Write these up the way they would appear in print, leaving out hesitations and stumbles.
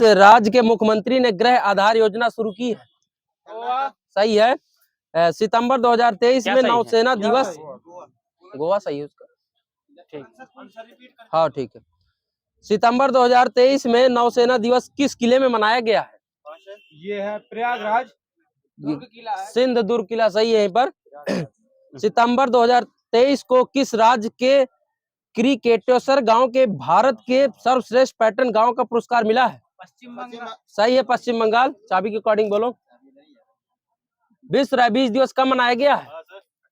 किस राज्य के मुख्यमंत्री ने गृह आधार योजना शुरू की है? सही है। सितंबर 2023 में नौसेना दिवस, गोवा सही है उसका, हाँ ठीक है। सितंबर 2023 में नौसेना दिवस किस किले में मनाया गया है? ये है प्रयागराज, सिंध दुर्ग किला सही है यहीं पर। सितंबर 2023 को किस राज्य के क्रिकेटेश्वर गांव के भारत के सर्वश्रेष्ठ पर्यटन गांव का पुरस्कार मिला है? पश्चिम बंगाल। सही है, पश्चिम बंगाल। चाबी के अकॉर्डिंग बोलो। विश्व रेबीज दिवस कब मनाया गया है?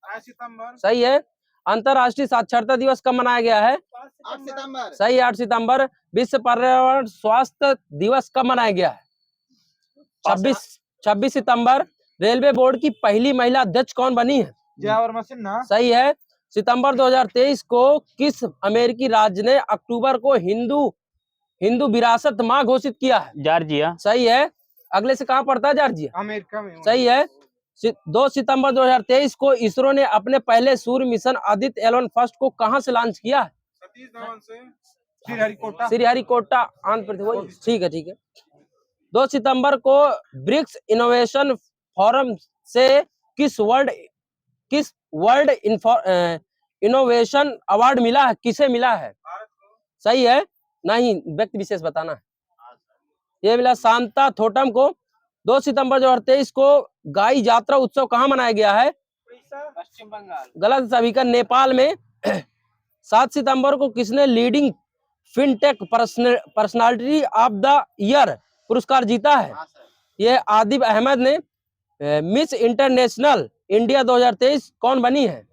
8 सितंबर। सही है। अंतरराष्ट्रीय साक्षरता दिवस कब मनाया गया है? 8 सितंबर। सही है, 8 सितंबर। विश्व पर्यावरण स्वास्थ्य दिवस कब मनाया गया है? 26 सितंबर। रेलवे बोर्ड की पहली महिला अध्यक्ष कौन बनी है? जयावर सिन्हा। सही है। सितंबर 2023 को किस अमेरिकी राज्य ने अक्टूबर को हिंदू विरासत माह घोषित किया है? जॉर्जिया। सही है। अगले से कहाँ पड़ता है? जॉर्जिया, अमेरिका में। सही है। 2 सितंबर 2023 को इसरो ने अपने पहले सूर्य मिशन आदित्य L1 फर्स्ट को कहां से लॉन्च किया है? सतीश धवन से श्रीहरिकोटा। श्रीहरिकोटा आंध्र प्रदेश। ठीक है, ठीक है। 2 सितंबर को ब्रिक्स इनोवेशन फोरम से किस वर्ल्ड इनोवेशन अवार्ड मिला है? किसे मिला है? सही है। नहीं, व्यक्ति विशेष बताना है। ये मिला शांता थोटम को। 2 सितंबर 2023 को गाई यात्रा उत्सव कहाँ मनाया गया है? पश्चिम बंगाल। गलत सभी का, नेपाल में। 7 सितंबर को किसने leading fintech personality of the year पुरस्कार जीता है? यह आदिब अहमद ने। मिस इंटरनेशनल इंडिया 2023 कौन बनी है?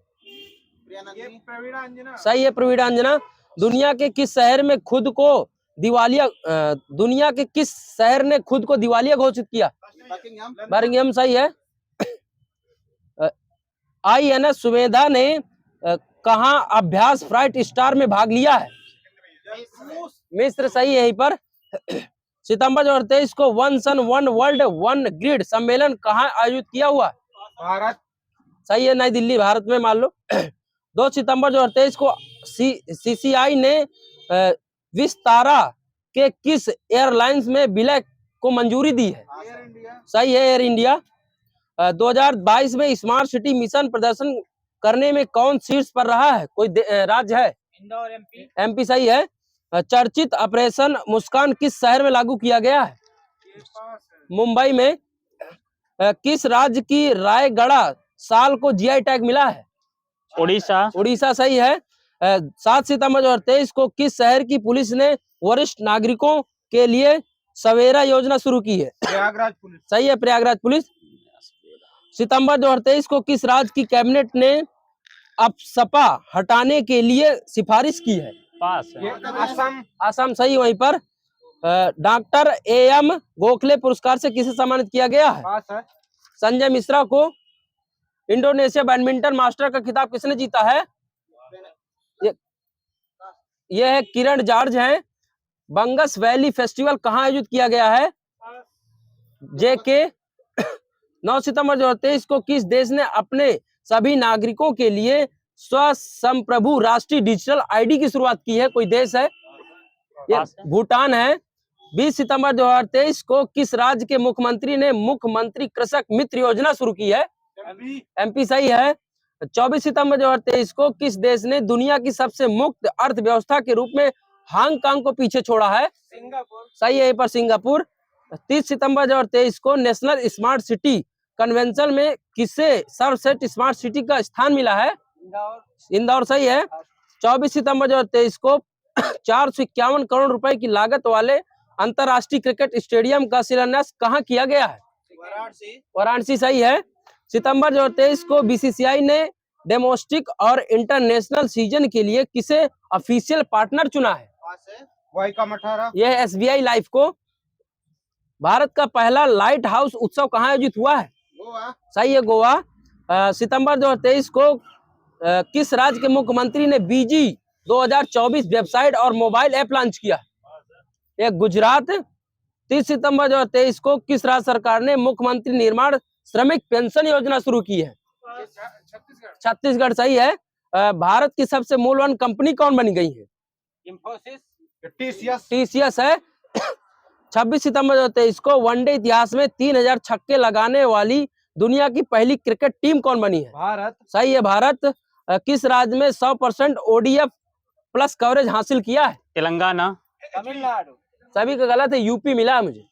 प्रवीणा अंजना। सही है, प्रवीणा अंजना। दुनिया के किस शहर में खुद को दिवालिया घोषित किया? बर्मिंघम सही है। INS सुवेधा ने कहां अभ्यास फ्लाइट स्टार में भाग लिया है? मिस्र सही है यहीं पर। सितंबर 2023 को one sun one world one grid सम्मेलन कहां आयोजित किया हुआ? भारत। सही है, नई दिल्ली, भारत में मान लो। 2 सितंबर 2023 को CCI ने विस्तारा के किस एयरलाइंस में विलय को मंजूरी दी है? Air India. सही है, एयर इंडिया। 2022 में स्मार्ट सिटी मिशन प्रदर्शन करने में कौन शीर्ष पर रहा है? कोई राज्य है? इंदौर MP। MP सही है। चर्चित ऑपरेशन मुस्कान किस शहर में लागू किया गया है? मुंबई में। किस राज्य की रायगढ़ साल को GI टैग मिला है? उड़ीसा सही है। 7 सितंबर 2023 को किस शहर की पुलिस ने वरिष्ठ नागरिकों के लिए सवेरा योजना शुरू की है? प्रयागराज पुलिस। सही है, प्रयागराज पुलिस। सितंबर 2023 को किस राज्य की कैबिनेट ने अफसपा हटाने के लिए सिफारिश की है? असम सही। वहीं पर डॉक्टर AM गोखले पुरस्कार से किसे सम्मानित किया गया है? संजय मिश्रा को। इंडोनेशिया बैडमिंटन मास्टर का खिताब किसने जीता है? यह है किरण जॉर्ज हैं। बंगस वैली फेस्टिवल कहाँ आयोजित किया गया है? JK। 9 सितंबर 2023 को किस देश ने अपने सभी नागरिकों के लिए स्वसंप्रभु राष्ट्रीय डिजिटल ID की शुरुआत की है? कोई देश है? भूटान है। 20 सितंबर 2023 को किस राज्य के मुख्यमंत्री ने मुख्यमंत्री कृषक मित्र योजना शुरू की है? MP सही है। 24 सितंबर 2023 को किस देश ने दुनिया की सबसे मुक्त अर्थव्यवस्था के रूप में हांगकांग को पीछे छोड़ा है? सिंगापुर सही है, यहीं पर सिंगापुर। 30 सितंबर 2023 को नेशनल स्मार्ट सिटी कन्वेंशन में किसे सर्वश्रेष्ठ स्मार्ट सिटी का स्थान मिला है? इंदौर सही है। 24 सितंबर 2023 को 451 करोड़ रुपए की लागत वाले अंतरराष्ट्रीय क्रिकेट स्टेडियम का शिलान्यास कहाँ किया गया है? वाराणसी सही है। सितंबर 2023 को BCCI ने डोमेस्टिक और इंटरनेशनल सीजन के लिए किसे ऑफिशियल पार्टनर चुना है? यह SBI लाइफ को। भारत का पहला लाइट हाउस उत्सव कहाँ आयोजित हुआ है? सही है, गोवा। सितंबर 2023 को किस राज्य के मुख्यमंत्री ने BG 2024 वेबसाइट और मोबाइल ऐप लॉन्च किया? यह गुजरात। 30 सितंबर 2023 को किस राज्य सरकार ने मुख्यमंत्री निर्माण श्रमिक पेंशन योजना शुरू की है? छत्तीसगढ़ सही है। भारत की सबसे मूल्यवान कंपनी कौन बनी गई है? इंफोसिस। TCS है। 26 सितंबर 2023 को वनडे इतिहास में 3000 छक्के लगाने वाली दुनिया की पहली क्रिकेट टीम कौन बनी है? भारत। सही है, भारत। किस राज्य में 100% ODF प्लस कवरेज हासिल किया है? तेलंगाना। तमिलनाडु। सभी का गलत है, यूपी मिला है मुझे।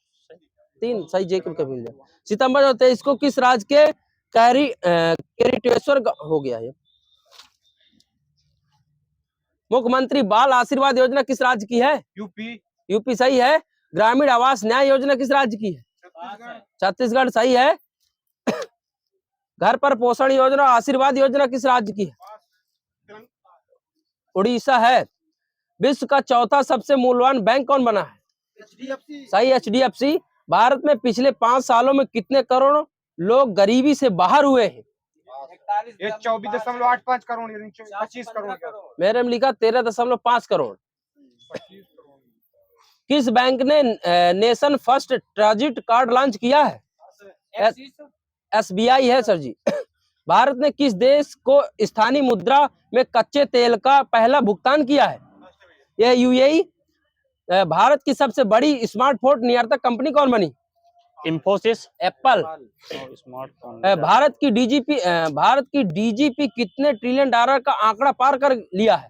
3 सही जेके का मिल गया। सितंबर 2023 को किस राज्य के केरिटेश्वर हो गया है? मुख्यमंत्री बाल आशीर्वाद योजना किस राज्य की है? यूपी। यूपी सही है। ग्रामीण आवास न्याय योजना किस राज्य की है? छत्तीसगढ़। छत्तीसगढ़ सही है। घर पर पोषण योजना आशीर्वाद योजना किस राज्य की है? उड़ीसा है। विश्व का चौथा सबसे मूल्यवान बैंक कौन बना है? HDFC। सही, HDFC। भारत में पिछले 5 सालों में कितने करोड़ लोग गरीबी से बाहर हुए हैं? ये 24.85 करोड़ यानी 25 करोड़। मेरे में लिखा 13.5 करोड़। किस बैंक ने nation first transit card launch किया है? SBI है सर जी। भारत ने किस देश को स्थानीय मुद्रा में कच्चे तेल का पहला भुगतान किया है? यह UAE। भारत की सबसे बड़ी स्मार्टफोन निर्यातक कंपनी कौन बनी? इंफोसिस। एप्पल। स्मार्टफोन। भारत की DGP कितने ट्रिलियन डॉलर का आंकड़ा पार कर लिया है?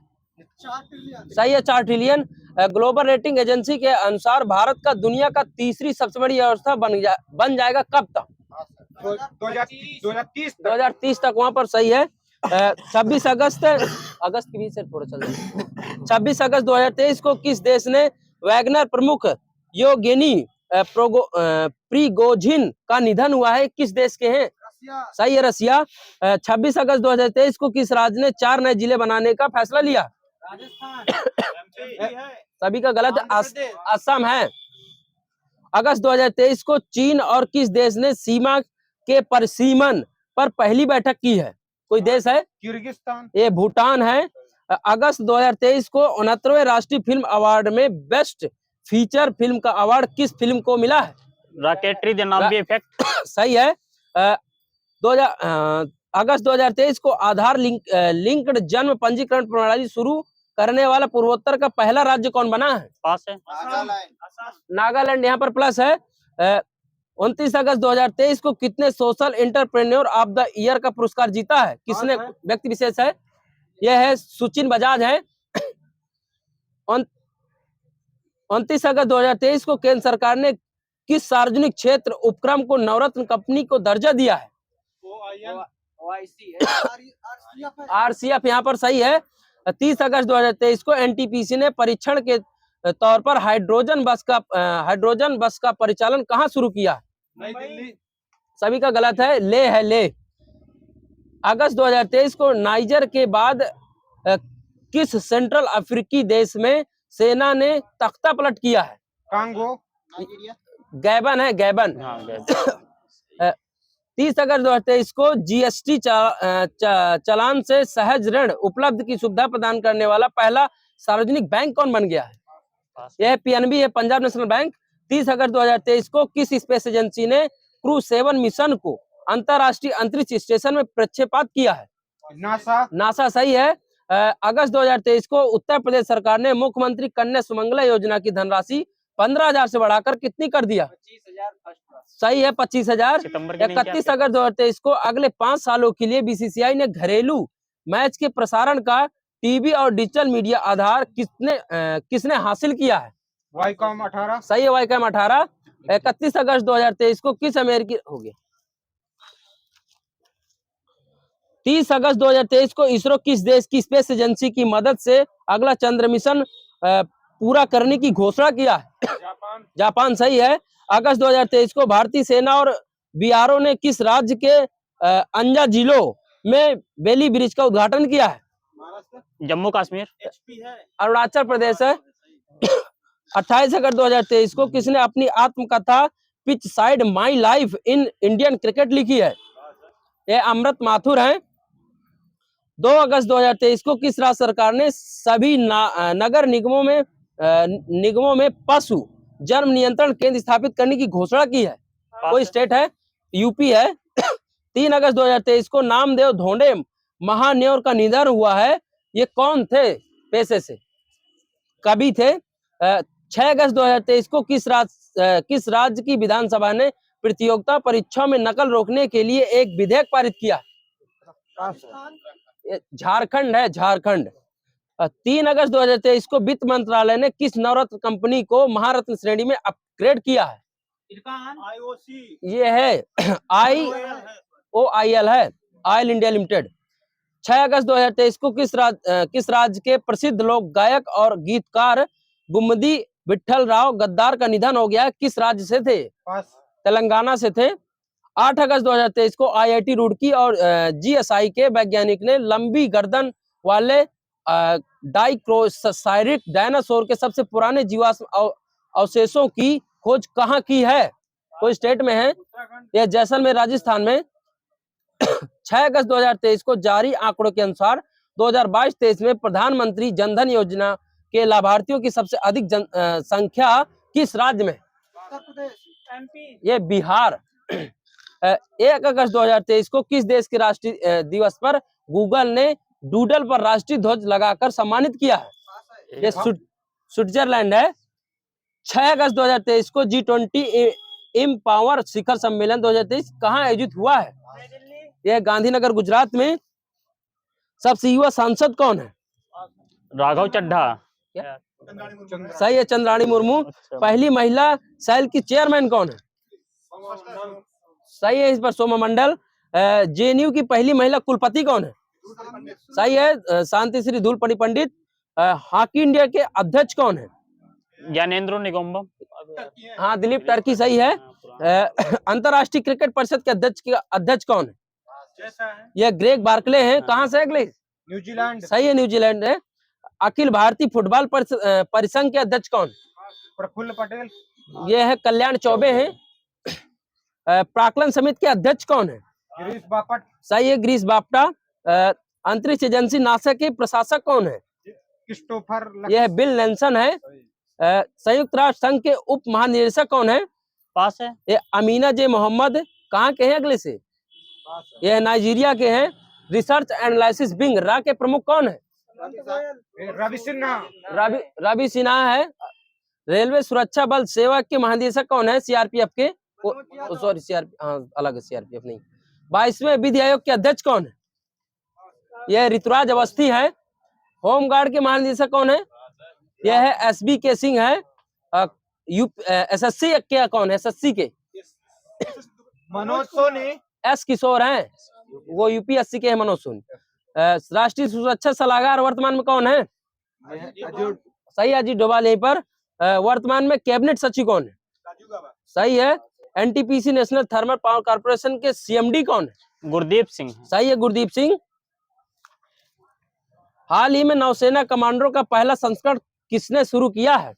4 ट्रिलियन। सही है, 4 ट्रिलियन। ग्लोबल रेटिंग एजेंसी के अनुसार भारत का दुनिया का तीसरी सबसे बड़ी अर्थव्यवस्था बन जाएगा कब तक? 2030 तक। वहां पर सही है। 26 अगस्त के बीच से थोड़ा चल जाए। 26 अगस्त 2023 को किस देश ने वैगनर प्रमुख योगेनी प्रिगोजिन का निधन हुआ है? किस देश के हैं? रसिया। सही है, रसिया। 26 अगस्त 2023 को किस राज्य ने 4 नए जिले बनाने का फैसला लिया? राजस्थान। सभी का गलत है, असम है। अगस्त 2023 को चीन और किस देश ने सीमा के परिसीमन पर पहली बैठक की है? कोई देश है? किर्गिस्तान। ये भूटान है। अगस्त 2023 को 69वें राष्ट्रीय फिल्म अवार्ड में बेस्ट फीचर फिल्म का अवार्ड किस फिल्म को मिला है? Rocketry the Nambi effect. सही है। अगस्त 2023 को आधार लिंक्ड जन्म पंजीकरण प्रणाली शुरू करने वाला पूर्वोत्तर का पहला राज्य कौन बना है? पास है। नागालैंड यहाँ पर प्लस है। 29 अगस्त 2023 को कितने social entrepreneur of the year का पुरस्कार जीता है? किसने? व्यक्ति विशेष है। यह है सुचिन बजाज है। 29 अगस्त 2023 को केंद्र सरकार ने किस सार्वजनिक क्षेत्र उपक्रम को नवरत्न कंपनी को दर्जा दिया है? RCF यहाँ पर सही है। 30 अगस्त 2023 को NTPC ने परीक्षण के तौर पर हाइड्रोजन बस का परिचालन कहाँ शुरू किया? नई दिल्ली। सभी का गलत है, ले है, ले। अगस्त 2023 को नाइजर के बाद किस सेंट्रल अफ्रीकी देश में सेना ने तख्ता पलट किया है? कांगो। गैबन है, गैबन। 30 अगस्त 2023 को GST चालान से सहज ऋण उपलब्ध की सुविधा प्रदान करने वाला पहला सार्वजनिक बैंक कौन बन गया है? यह PNB है, पंजाब नेशनल बैंक। 30 अगस्त 2023 को किस स्पेस एजेंसी ने क्रू 7 मिशन को अंतरराष्ट्रीय अंतरिक्ष स्टेशन में प्रक्षेपित किया है? नासा सही है। अगस्त 2023 को उत्तर प्रदेश सरकार ने मुख्यमंत्री कन्या सुमंगला योजना की धनराशि 15,000 से बढ़ाकर कितनी कर दिया? 25,000। सही है, 25,000। सितंबर 31 अगस्त 2023 को अगले 5 सालों के लिए BCCI ने घरेलू मैच के प्रसारण का टीवी और डिजिटल मीडिया आधार किसने हासिल किया है? वाईकॉम 18। सही है, वाईकॉम 18। 31 अगस्त 2023 को किस अमेरिकी हो गया? 30 अगस्त 2023 को इसरो किस देश की स्पेस एजेंसी की मदद से अगला चंद्र मिशन पूरा करने की घोषणा किया है? जापान सही है। अगस्त 2023 को भारतीय सेना और BRO ने किस राज्य के अंजा जिलों में बेली ब्रिज का उद्घाटन किया है? जम्मू कश्मीर। अरुणाचल प्रदेश है। 28 अगस्त 2023 को किसने अपनी आत्मकथा pitch side my life in Indian cricket लिखी है? ये अमृत माथुर हैं। 2 अगस्त 2023 को किस राज्य सरकार ने सभी नगर निगमों में पशु जन्म नियंत्रण केंद्र स्थापित करने की घोषणा की है? कोई स्टेट है? UP है। 3 अगस्त 2023 को नामदेव धोंडे महान्योर का निधन हुआ है। ये कौन थे पेशे से? कवि थे। 6 अगस्त 2023 को किस राज्य की विधानसभा ने प्रतियोगिता परीक्षाओं में नकल रोकने के लिए एक विधेयक पारित किया? ये झारखंड है, झारखंड। 3 अगस्त 2023 को वित्त मंत्रालय ने किस नवरत्न कंपनी को महारत्न श्रेणी में अपग्रेड किया है? ये है IOIL है, ऑयल इंडिया लिमिटेड। 6 अगस्त 2023 को किस राज्य के प्रसिद्ध लोक गायक और गीतकार गुम्मदी विठल राव गद्दार का निधन हो गया? किस राज्य से थे? तेलंगाना से थे। 8 अगस्त 2023 को IIT रुड़की और GSI के वैज्ञानिक ने लंबी गर्दन वाले डाइक्रोसाइरिक डायनासोर के सबसे पुराने जीवाश्म अवशेषों की खोज कहाँ की है? कोई स्टेट में है? यह जैसलमेर राजस्थान में। 6 अगस्त 2023 को जारी आंकड़ों के अनुसार 2022-23 में प्रधानमंत्री जनधन योजना के लाभार्थियों की सबसे अधिक संख्या किस राज्य में? ये बिहार। 1 अगस्त 2023 को किस देश के राष्ट्रीय दिवस पर गूगल ने डूडल पर राष्ट्रीय ध्वज लगाकर सम्मानित किया है? ये स्विट्जरलैंड है। 6 अगस्त 2023 को G20 एम्पावर शिखर सम्मेलन 2023 कहाँ आयोजित हुआ है? यह गांधीनगर गुजरात में। सबसे युवा सांसद कौन है? राघव चड्ढा। सही है, चंद्राणी मुर्मू। पहली महिला सेल की चेयरमैन कौन है? सही है, इस पर सोमा मंडल। JNU की पहली महिला कुलपति कौन है? सही है, शांति श्री धूलपड़ी पंडित। हॉकी इंडिया के अध्यक्ष कौन है? ज्ञानेंद्रो निगोम्बम। हाँ, दिलीप टर्की सही है। अंतरराष्ट्रीय क्रिकेट परिषद के अध्यक्ष कौन है? यह ग्रेग बार्कले हैं। कहाँ से है ग्रेग? न्यूजीलैंड। सही है, न्यूजीलैंड है। अखिल भारतीय फुटबॉल परिसंघ के अध्यक्ष कौन? प्रफुल्ल पटेल। ये है कल्याण चौबे हैं। प्राक्कलन समिति के अध्यक्ष कौन है? गिरीश बापट। सही है, गिरीश बापटा। अंतरिक्ष एजेंसी नासा के प्रशासक कौन है? क्रिस्टोफर। यह बिल नेल्सन है। संयुक्त राष्ट्र संघ के उप महानिदेशक कौन है? पास है। ये अमीना जे मोहम्मद। कहाँ के हैं अगले से? यह नाइजीरिया के हैं। रिसर्च एनालिसिस विंग रा के प्रमुख कौन है? रवि सिन्हा। रवि सिन्हा है। रेलवे सुरक्षा बल सेवा के महानिदेशक कौन है? CRPF के। सॉरी, हाँ, अलग है, CRPF नहीं। 22वें विधि आयोग के अध्यक्ष कौन है? यह ऋतुराज अवस्थी है। होमगार्ड के महानिदेशक कौन है? यह है SBK सिंह है। SSC के कौन है? SSC के मनोज सोनी। S किशोर हैं, वो UPSC के हैं, मनोज सोनी। राष्ट्रीय सुरक्षा सलाहकार वर्तमान में कौन है? सही है, अजीत डोभाल। यहीं पर वर्तमान में कैबिनेट सचिव कौन है? सही है। NTPC national thermal power corporation के CMD कौन है? गुरदीप सिंह। सही है, गुरदीप सिंह। हाल ही में नौसेना कमांडरों का पहला संस्करण किसने शुरू किया है?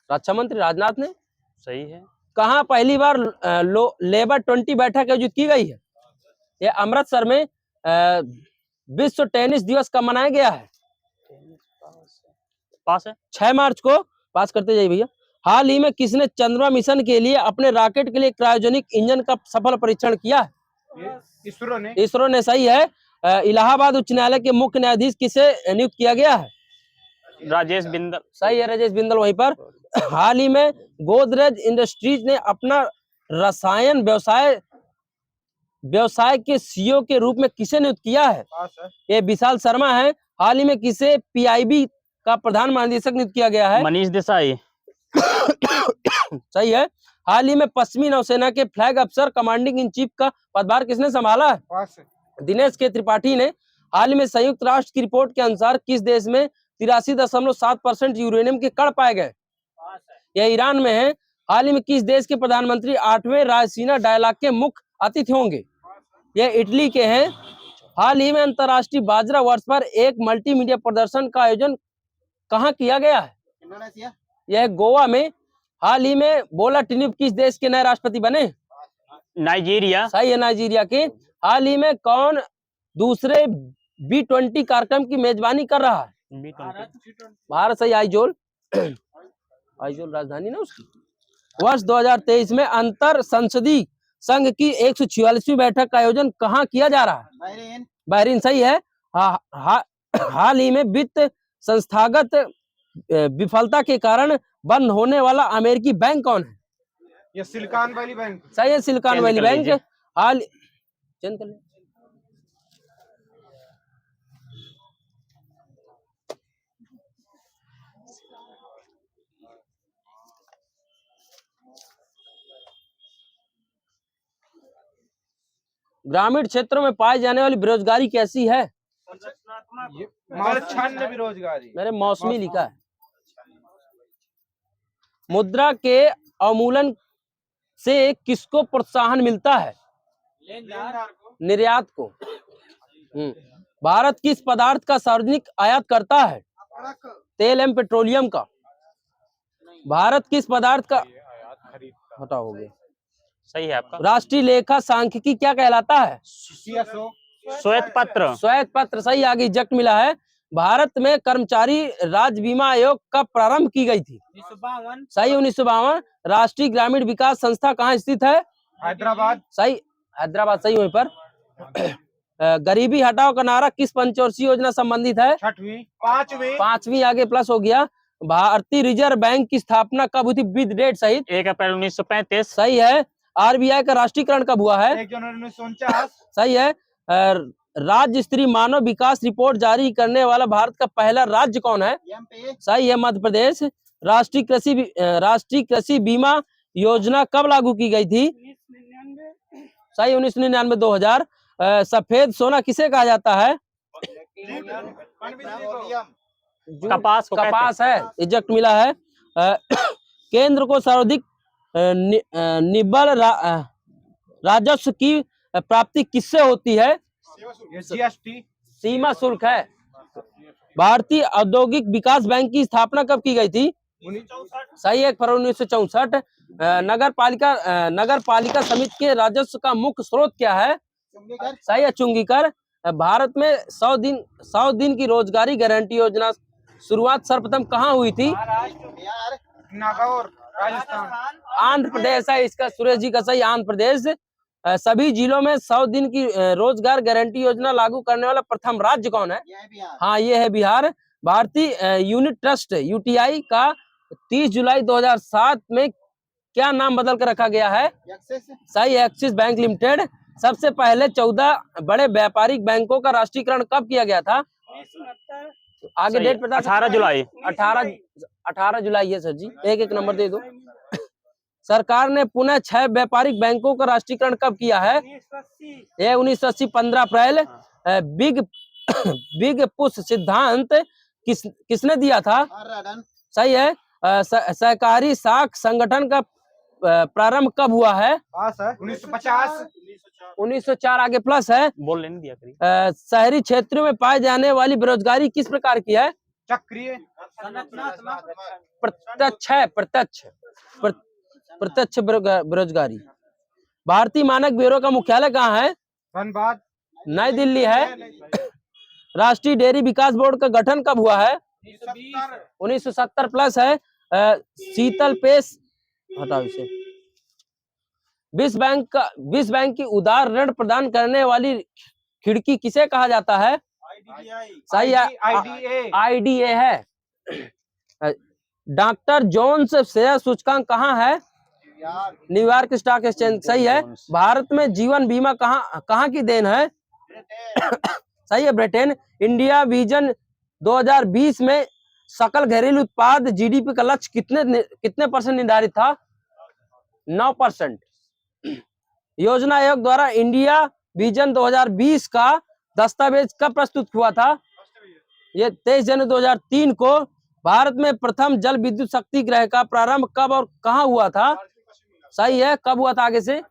रक्षा मंत्री राजनाथ ने। सही है। कहाँ पहली बार लेबर 20 बैठक आयोजित की गई है? यह अमृतसर में विश्व टेनिस दिवस कब मनाया गया है? पास है। 6 मार्च को। पास करते जाइए भैया। हाल ही में किसने चंद्रमा मिशन के लिए अपने रॉकेट के लिए क्रायोजेनिक इंजन का सफल परीक्षण किया है? इसरो ने। सही है। इलाहाबाद उच्च न्यायालय के मुख्य न्यायाधीश किसे नियुक्त किया गया है? राजेश बिंदल। सही है, राजेश बिंदल। वहीं पर हाल ही में गोदरेज इंडस्ट्रीज ने अपना रसायन व्यवसाय के CEO के रूप में किसे नियुक्त किया है? ये विशाल शर्मा है। हाल ही में किसे PIB का प्रधान महानिदेशक नियुक्त किया गया है? मनीष देसाई। सही है। हाल ही में पश्चिमी नौसेना के फ्लैग अफसर कमांडिंग इन चीफ का पदभार किसने संभाला है? दिनेश के त्रिपाठी ने। हाल ही में संयुक्त राष्ट्र की रिपोर्ट के अनुसार किस देश में 83.7% यूरेनियम के कण पाए गए? यह ईरान में है। हाल ही में किस देश के प्रधानमंत्री 8वें रायसीना डायलॉग के मुख्य अतिथि होंगे? यह इटली के हैं। हाल ही में अंतरराष्ट्रीय बाजरा वर्ष पर एक मल्टीमीडिया प्रदर्शन का आयोजन कहाँ किया गया है? यह गोवा में। हाल ही में बोला टिनुब किस देश के नए राष्ट्रपति बने? नाइजीरिया। सही है, नाइजीरिया के। हाल ही में कौन दूसरे B20 कार्यक्रम की मेजबानी कर रहा है? भारत। सही, आइजोल। आइजोल राजधानी ना उसकी। वर्ष 2023 में अंतर संसदीय संघ की 146वीं बैठक का आयोजन कहाँ किया जा रहा है? बहरीन। सही है। हाल ही में वित्त संस्थागत विफलता के कारण बंद होने वाला अमेरिकी बैंक कौन है? ये सिलिकॉन वैली बैंक। सही है, सिलिकॉन चेंज वैली कर बैंक। लीजिए। हाल चेंज कर ले। ग्रामीण क्षेत्रों में पाई जाने वाली बेरोजगारी कैसी है? मौलछान्य बेरोजगारी। मेरे मौसमी लिखा है। मुद्रा के अवमूल्यन से किसको प्रोत्साहन मिलता है? निर्यात को। भारत किस पदार्थ का सार्वजनिक आयात करता है? तेल एवं पेट्रोलियम का। भारत किस पदार्थ का हटा हो गया। सही है आपका। राष्ट्रीय लेखा सांख्यिकी क्या कहलाता है? CSO। श्वेत पत्र। श्वेत पत्र। सही, आगे एग्जैक्ट मिला है। भारत में कर्मचारी राज्य बीमा आयोग कब प्रारंभ की गई थी? 1952। सही, 1952। राष्ट्रीय ग्रामीण विकास संस्था कहाँ स्थित है? हैदराबाद। सही, हैदराबाद। सही वहीं पर। गरीबी हटाओ का नारा किस पंचवर्षीय योजना संबंधित है? 6वीं। 5वीं। 5वीं, आगे प्लस हो गया। भारतीय रिजर्व बैंक की स्थापना कब हुई थी विद डेट सहित? 1 अप्रैल 1935। सही है। आरबीआई का राष्ट्रीयकरण कब हुआ है? 1 जनवरी 1949। सही है। राज्य स्तरीय मानव विकास रिपोर्ट जारी करने वाला भारत का पहला राज्य कौन है? सही है, मध्य प्रदेश। राष्ट्रीय कृषि बीमा योजना कब लागू की गई थी? 1999। सही, 1999 2000। सफेद सोना किसे कहा जाता है? जो कपास को कहते हैं। कपास है, इजेक्ट मिला है। केंद्र को सर्वाधिक निव्वल राजस्व की प्राप्ति किससे होती है? ये GST। सीमा शुल्क है। भारतीय औद्योगिक विकास बैंक की स्थापना कब की गई थी? 1964। सही है, 1 फरवरी 1964। नगर पालिका समिति के राजस्व का मुख्य स्रोत क्या है? सही है, चुंगीकर। भारत में 100 दिन की रोजगारी गारंटी योजना शुरुआत सर्वप्रथम कहाँ हुई थी? नागौर, राजस्थान। आंध्र प्रदेश है इसका। सुरेश जी का सही, आंध्र प्रदेश। सभी जिलों में 100 दिन की रोजगार गारंटी योजना लागू करने वाला प्रथम राज्य कौन है? हाँ, ये है बिहार। भारतीय यूनिट ट्रस्ट UTI का 30 जुलाई 2007 में क्या नाम बदल कर रखा गया है? सही है, एक्सिस बैंक लिमिटेड। सबसे पहले 14 बड़े व्यापारिक बैंकों का राष्ट्रीयकरण कब किया गया था? 1969। आगे डेट बता। 18 जुलाई। 18 जुलाई है सर जी। एक नंबर दे दो। सरकार ने पुनः 6 व्यापारिक बैंकों का राष्ट्रीयकरण कब किया है? 1980। ये 1980 15 अप्रैल। बिग पुश सिद्धांत किसने दिया था? सही है। सहकारी साख संगठन का प्रारंभ कब हुआ है? 1950। 1904, आगे प्लस है। बोल नहीं दिया करिए। शहरी क्षेत्रों में पाए जाने वाली बेरोजगारी किस प्रकार की है? चक्रीय। प्रत्यक्ष बेरोजगारी। भारतीय मानक ब्यूरो का मुख्यालय कहाँ है? धनबाद। नई दिल्ली है। राष्ट्रीय डेयरी विकास बोर्ड का गठन कब हुआ है? 1970 प्लस है। शीतल पेश हटाओ इसे। विश्व बैंक की उदार ऋण प्रदान करने वाली खिड़की किसे कहा जाता है? सही है, IDA है। डॉक्टर जोन्स शेयर सूचकांक कहाँ है? New York stock exchange. सही है। भारत में जीवन बीमा कहाँ की देन है? सही है, ब्रिटेन। इंडिया विजन 2020 में सकल घरेलू उत्पाद GDP का लक्ष्य कितने % निर्धारित था? 9%। योजना आयोग द्वारा इंडिया विजन 2020 का दस्तावेज कब प्रस्तुत हुआ था? ये 23 जनवरी 2003 को। भारत में प्रथम जल विद्युत शक्ति गृह का प्रारंभ कब और कहाँ हुआ था? सही है, कब हुआ था? आगे से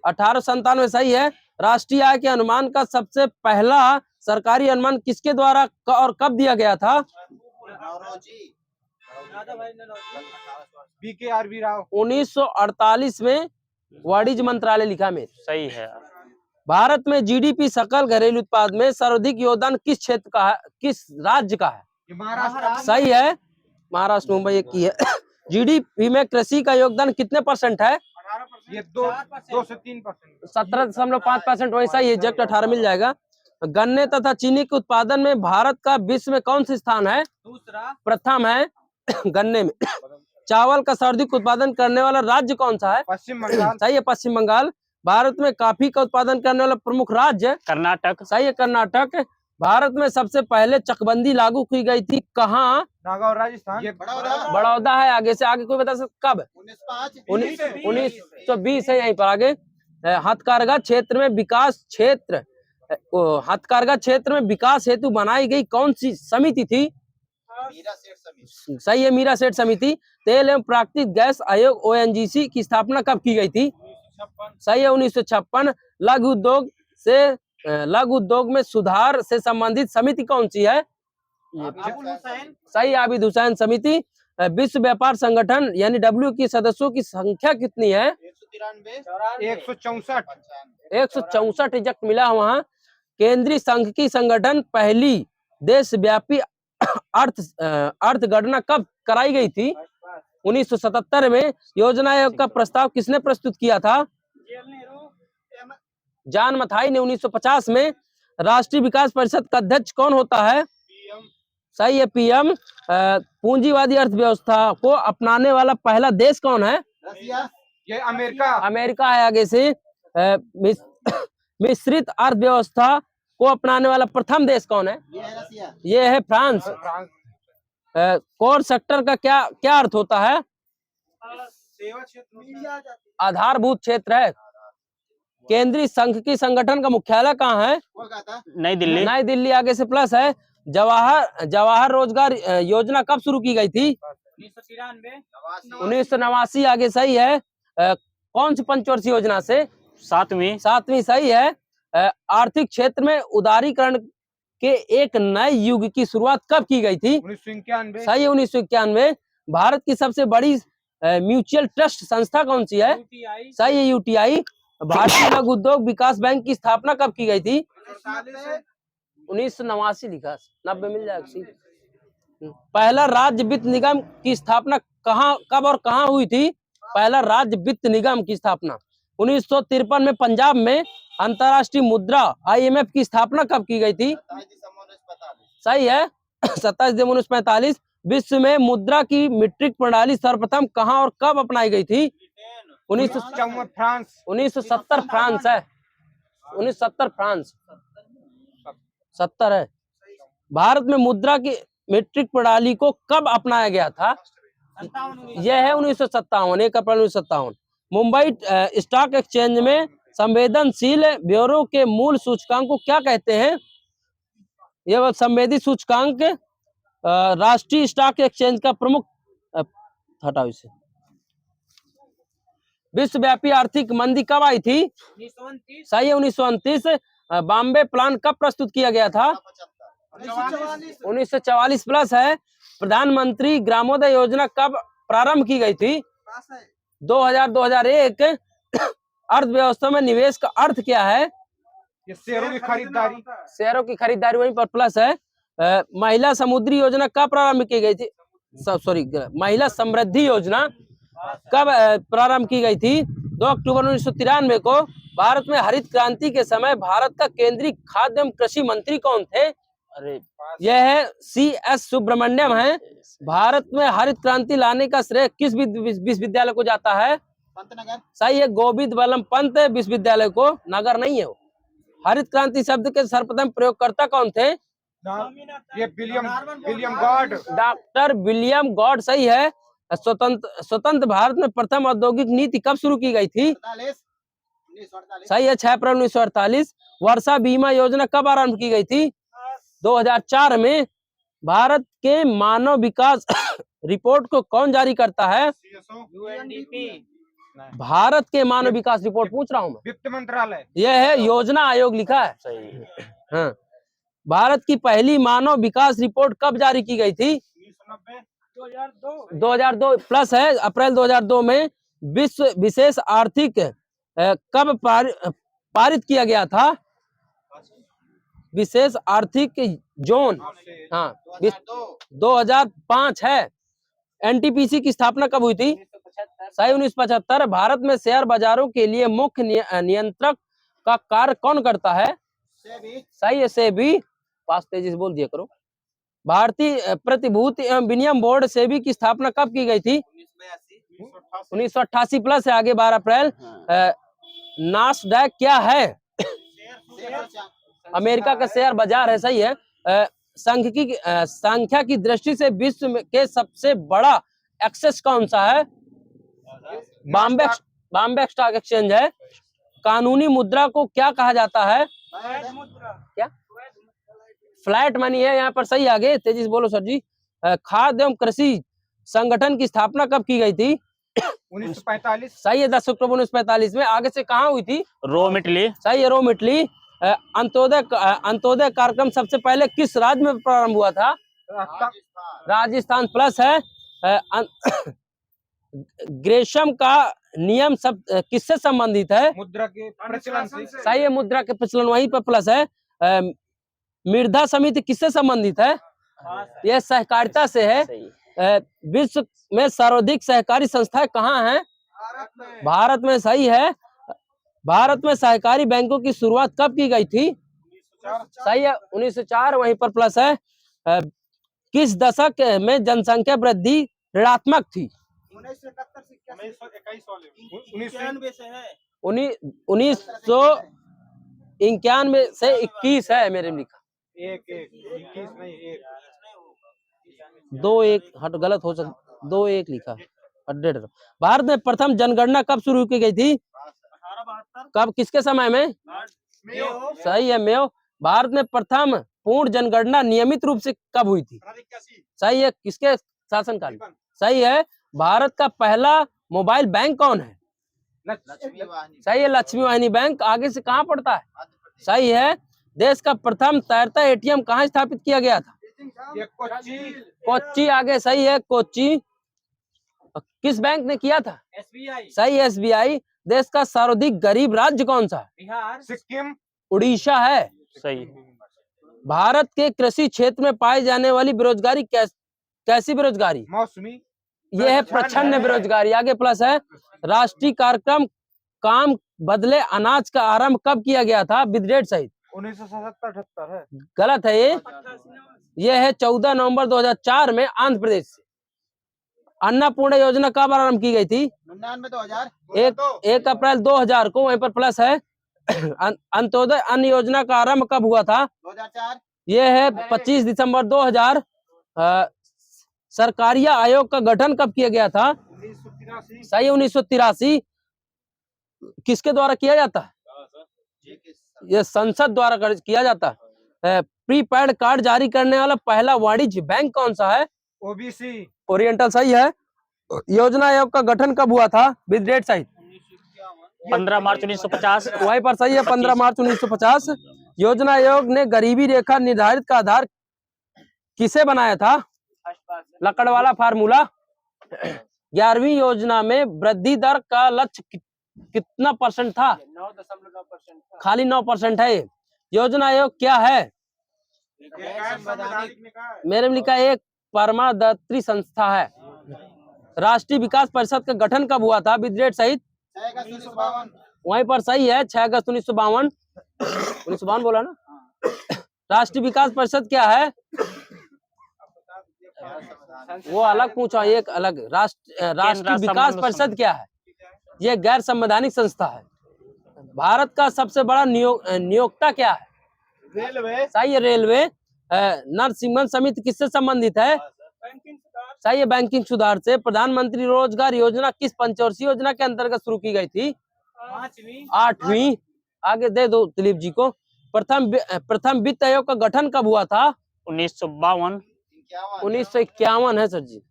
1897। सही है। राष्ट्रीय आय के अनुमान का सबसे पहला सरकारी अनुमान किसके द्वारा और कब दिया गया था? BKRV राव। 1948 में वाणिज्य मंत्रालय लिखा में। सही है। भारत में GDP सकल घरेलू उत्पाद में सर्वाधिक योगदान किस क्षेत्र का है? किस राज्य का है? महाराष्ट्र। सही है, महाराष्ट्र, मुंबई एक की है। GDP में कृषि का योगदान कितने % है? ये 2 से 3%। 17.5% वही। सही है, एग्जैक्ट 18 मिल जाएगा। गन्ने तथा चीनी के उत्पादन में भारत का विश्व में कौन सा स्थान है? दूसरा प्रथम है गन्ने में। चावल का सर्वाधिक उत्पादन करने वाला राज्य कौन सा है? पश्चिम बंगाल। सही है, पश्चिम बंगाल। भारत में कॉफी का उत्पादन करने वाला प्रमुख राज्य? कर्नाटक। सही है, कर्नाटक। भारत में सबसे पहले चकबंदी लागू की गई थी कहाँ? नागौर राजस्थान। ये बड़ौदा है। आगे से आगे कोई बता सकता कब? 1920 है। यहीं पर आगे हथकरघा क्षेत्र में विकास हेतु बनाई गई कौन सी समिति थी? सही है, मीरा सेठ समिति। तेल एवं प्राकृतिक गैस आयोग ONGC की स्थापना कब की गई थी? सही है, 1956। लघु उद्योग में सुधार से संबंधित समिति कौन सी है? सही, आबिद हुसैन समिति। विश्व व्यापार संगठन यानी W के सदस्यों की संख्या कितनी है? 164। 164 रिजेक्ट मिला वहां। केंद्रीय संघ की संगठन पहली देशव्यापी अर्थ गणना कब कराई गई थी? 1977 में। योजना आयोग का प्रस्ताव किसने प्रस्तुत किया था? जॉन मथाई ने 1950 में। राष्ट्रीय विकास परिषद का अध्यक्ष कौन होता है? सही है, PM। पूंजीवादी अर्थव्यवस्था को अपनाने वाला पहला देश कौन है? ये अमेरिका। अमेरिका है। आगे से मिश्रित अर्थव्यवस्था को अपनाने वाला प्रथम देश कौन है? ये है फ्रांस। कोर सेक्टर का क्या अर्थ होता है? सेवा क्षेत्र, आधारभूत क्षेत्र है। केंद्रीय संघ की संगठन का मुख्यालय कहाँ है? नई दिल्ली। नई दिल्ली। आगे से प्लस है। जवाहर रोजगार योजना कब शुरू की गई थी? 1989। आगे सही है। कौन सी पंचवर्षीय योजना से? 7वीं। सही है। आर्थिक क्षेत्र में उदारीकरण के एक नए युग की शुरुआत कब की गई थी? 1991। सही है, 1991। भारत की सबसे बड़ी म्यूचुअल ट्रस्ट संस्था कौन सी है? सही है, UTI। भारतीय लघु उद्योग विकास बैंक की स्थापना कब की गई थी? 1989 लिखा, 90 मिल जाएगा। पहला राज्य वित्त निगम की स्थापना कब और कहाँ हुई थी? पहला राज्य वित्त निगम की स्थापना 1953 में पंजाब में। अंतर्राष्ट्रीय मुद्रा IMF की स्थापना कब की गई थी? सही है, 27 दिसंबर 1945। विश्व में मुद्रा की मीट्रिक प्रणाली सर्वप्रथम कहाँ और कब अपनाई गई थी? 1970 फ्रांस है। 1970 फ्रांस। 70 है। भारत में मुद्रा की मीट्रिक प्रणाली को कब अपनाया गया था? यह है 1957, 1 अप्रैल 1957। मुंबई स्टॉक एक्सचेंज में संवेदनशील ब्यूरो के मूल सूचकांक को क्या कहते हैं? यह संवेदी सूचकांक राष्ट्रीय स्टॉक एक्सचेंज का प्रमुख हटाओ इसे। विश्वव्यापी आर्थिक मंदी कब आई थी? 1929। सही है, 1929। बॉम्बे प्लान कब प्रस्तुत किया गया था? 1944 प्लस है। प्रधानमंत्री ग्रामोदय योजना कब प्रारंभ की गई थी? 2001। अर्थव्यवस्था में निवेश का अर्थ क्या है? ये शेयरों की खरीदारी। शेयरों की खरीदारी, वहीं पर प्लस है। महिला समुद्री योजना कब प्रारंभ की गई थी? महिला समृद्धि योजना कब प्रारंभ की गई थी? 2 अक्टूबर 1993 को। भारत में हरित क्रांति के समय भारत का केंद्रीय खाद्य एवं कृषि मंत्री कौन थे? अरे यह है CS सुब्रमण्यम है। भारत में हरित क्रांति लाने का श्रेय किस विश्वविद्यालय को जाता है? सही है, गोविंद वल्लभ पंत विश्वविद्यालय को। नगर नहीं है वो। हरित क्रांति शब्द के सर्वप्रथम प्रयोगकर्ता कौन थे? ये William God. Doctor William God. सही है। स्वतंत्र भारत में प्रथम औद्योगिक नीति कब शुरू की गई थी? सही है, 6 अप्रैल 1948। वर्षा बीमा योजना कब आरंभ की गई थी? 2004 में। भारत के मानव विकास रिपोर्ट को कौन जारी करता है? UNDP। भारत के मानव विकास रिपोर्ट पूछ रहा हूं मैं। वित्त मंत्रालय। यह है योजना आयोग लिखा है। सही है। हाँ। भारत की पहली मानव विकास रिपोर्ट कब जारी की गई थी? 2002 प्लस है, अप्रैल 2002 में। विश्व विशेष आर्थिक कब पारित किया गया था? विशेष आर्थिक जोन, हाँ, 2005 है। NTPC की स्थापना कब हुई थी? सही, 1975। भारत में शेयर बाजारों के लिए मुख्य नियंत्रक का कार्य कौन करता है? सही है, सेबी। पास तेजी से बोल दिया करो। भारतीय प्रतिभूति एवं विनिमय बोर्ड सेबी की स्थापना कब की गई थी? 1988 प्लस है आगे 12 अप्रैल। नास्डैक क्या है? अमेरिका का शेयर बाजार है, सही है। संख्या की दृष्टि से विश्व के सबसे बड़ा एक्सेस कौन सा है? बॉम्बे स्टॉक एक्सचेंज है। कानूनी मुद्रा को क्या कहा जाता है? क्या? फ्लैट मनी है यहाँ पर, सही। आगे तेजी से बोलो सर जी। खाद्य एवं कृषि संगठन की स्थापना कब की गई थी? 1945। सही है, 10 अक्टूबर 1945 में। आगे से कहाँ हुई थी? Rome Italy. सही है, रोम इटली। अंत्योदय कार्यक्रम सबसे पहले किस राज्य में प्रारंभ हुआ था? राजस्थान प्लस है। ग्रेशम का नियम सब किससे संबंधित है? मुद्रा के प्रचलन से। सही है, मुद्रा के प्रचलन, वहीं पर प्लस है। मृदा समिति किससे संबंधित है? यह सहकारिता से है। विश्व में सर्वाधिक सहकारी संस्थाएं कहाँ हैं? भारत में, सही है। भारत में सहकारी बैंकों की शुरुआत कब की गई थी? सही है, 1904, वहीं पर प्लस है। किस दशक में जनसंख्या वृद्धि ऋणात्मक थी? 1991 से 21 है मेरे में लिखा। 2-1 हट, गलत हो सकता, 2-1 लिखा। भारत में प्रथम जनगणना कब शुरू की गई थी? कब, किसके समय में? सही है, मेयो। भारत में प्रथम पूर्ण जनगणना नियमित रूप से कब हुई थी? सही है, किसके शासनकाल में? सही है। भारत का पहला मोबाइल बैंक कौन है? सही है, लक्ष्मी वाहिनी बैंक। आगे से कहाँ पड़ता है? सही है। देश का प्रथम तैरता एटीएम कहाँ स्थापित किया गया था? कोच्चि। आगे सही है, कोच्चि। किस बैंक ने किया था? SBI। सही है, SBI। देश का सर्वाधिक गरीब राज्य कौन सा है? बिहार। सिक्किम। उड़ीसा है। सही। भारत के कृषि क्षेत्र में पाई जाने वाली बेरोजगारी कैसी बेरोजगारी? मौसमी। यह है प्रच्छन्न बेरोजगारी। आगे प्लस है। राष्ट्रीय कार्यक्रम काम बदले अनाज का आरंभ कब किया गया था? विद डेट सहित। 1977-78 है। गलत है ये। यह है 14 नवंबर 2004 में आंध्र प्रदेश से। अन्नपूर्णा योजना कब आरंभ की गई थी? 1 अप्रैल 2000 को, वहीं पर प्लस है। अंत्योदय अन्न योजना का आरंभ कब हुआ था? 2004। यह है 25 दिसंबर 2000। सरकारिया आयोग का गठन कब किया गया था? 1983। सही, 1983। किसके द्वारा किया जाता है? यह संसद द्वारा किया जाता है। प्रीपेड कार्ड जारी करने वाला पहला वाणिज्य बैंक कौन सा है? ओबीसी। ओरिएंटल, सही है। योजना आयोग का गठन कब हुआ था? विद डेट सहित। 15 मार्च 1950। वहीं पर सही है, 15 मार्च 1950। योजना आयोग ने गरीबी रेखा निर्धारित का आधार किसे बनाया था? लकड़ वाला फार्मूला। 11वीं योजना में वृद्धि दर का लक्ष्य कितना परसेंट था? 9.9%। खाली 9% है। योजना आयोग क्या है? मेरे में लिखा है एक परमादत्री संस्था है। राष्ट्रीय विकास परिषद का गठन कब हुआ था? विद डेट सहित। 6 अगस्त 1952। वहीं पर सही है, 6 अगस्त 1952 बोला ना। राष्ट्रीय विकास परिषद क्या है? वो अलग पूछा, एक अलग। राष्ट्रीय विकास परिषद क्या है? ये गैर संवैधानिक संस्था है। भारत का सबसे बड़ा नियोक्ता क्या है? रेलवे। सही है, रेलवे। नरसिम्हन समिति किससे संबंधित है? सही है, बैंकिंग सुधार से। प्रधानमंत्री रोजगार योजना किस पंचवर्षीय योजना के अंतर्गत शुरू की गई थी? 8वीं। आगे दे दो दिलीप जी को। प्रथम वित्त आयोग का गठन कब हुआ था? 1952। 1951 है सर जी।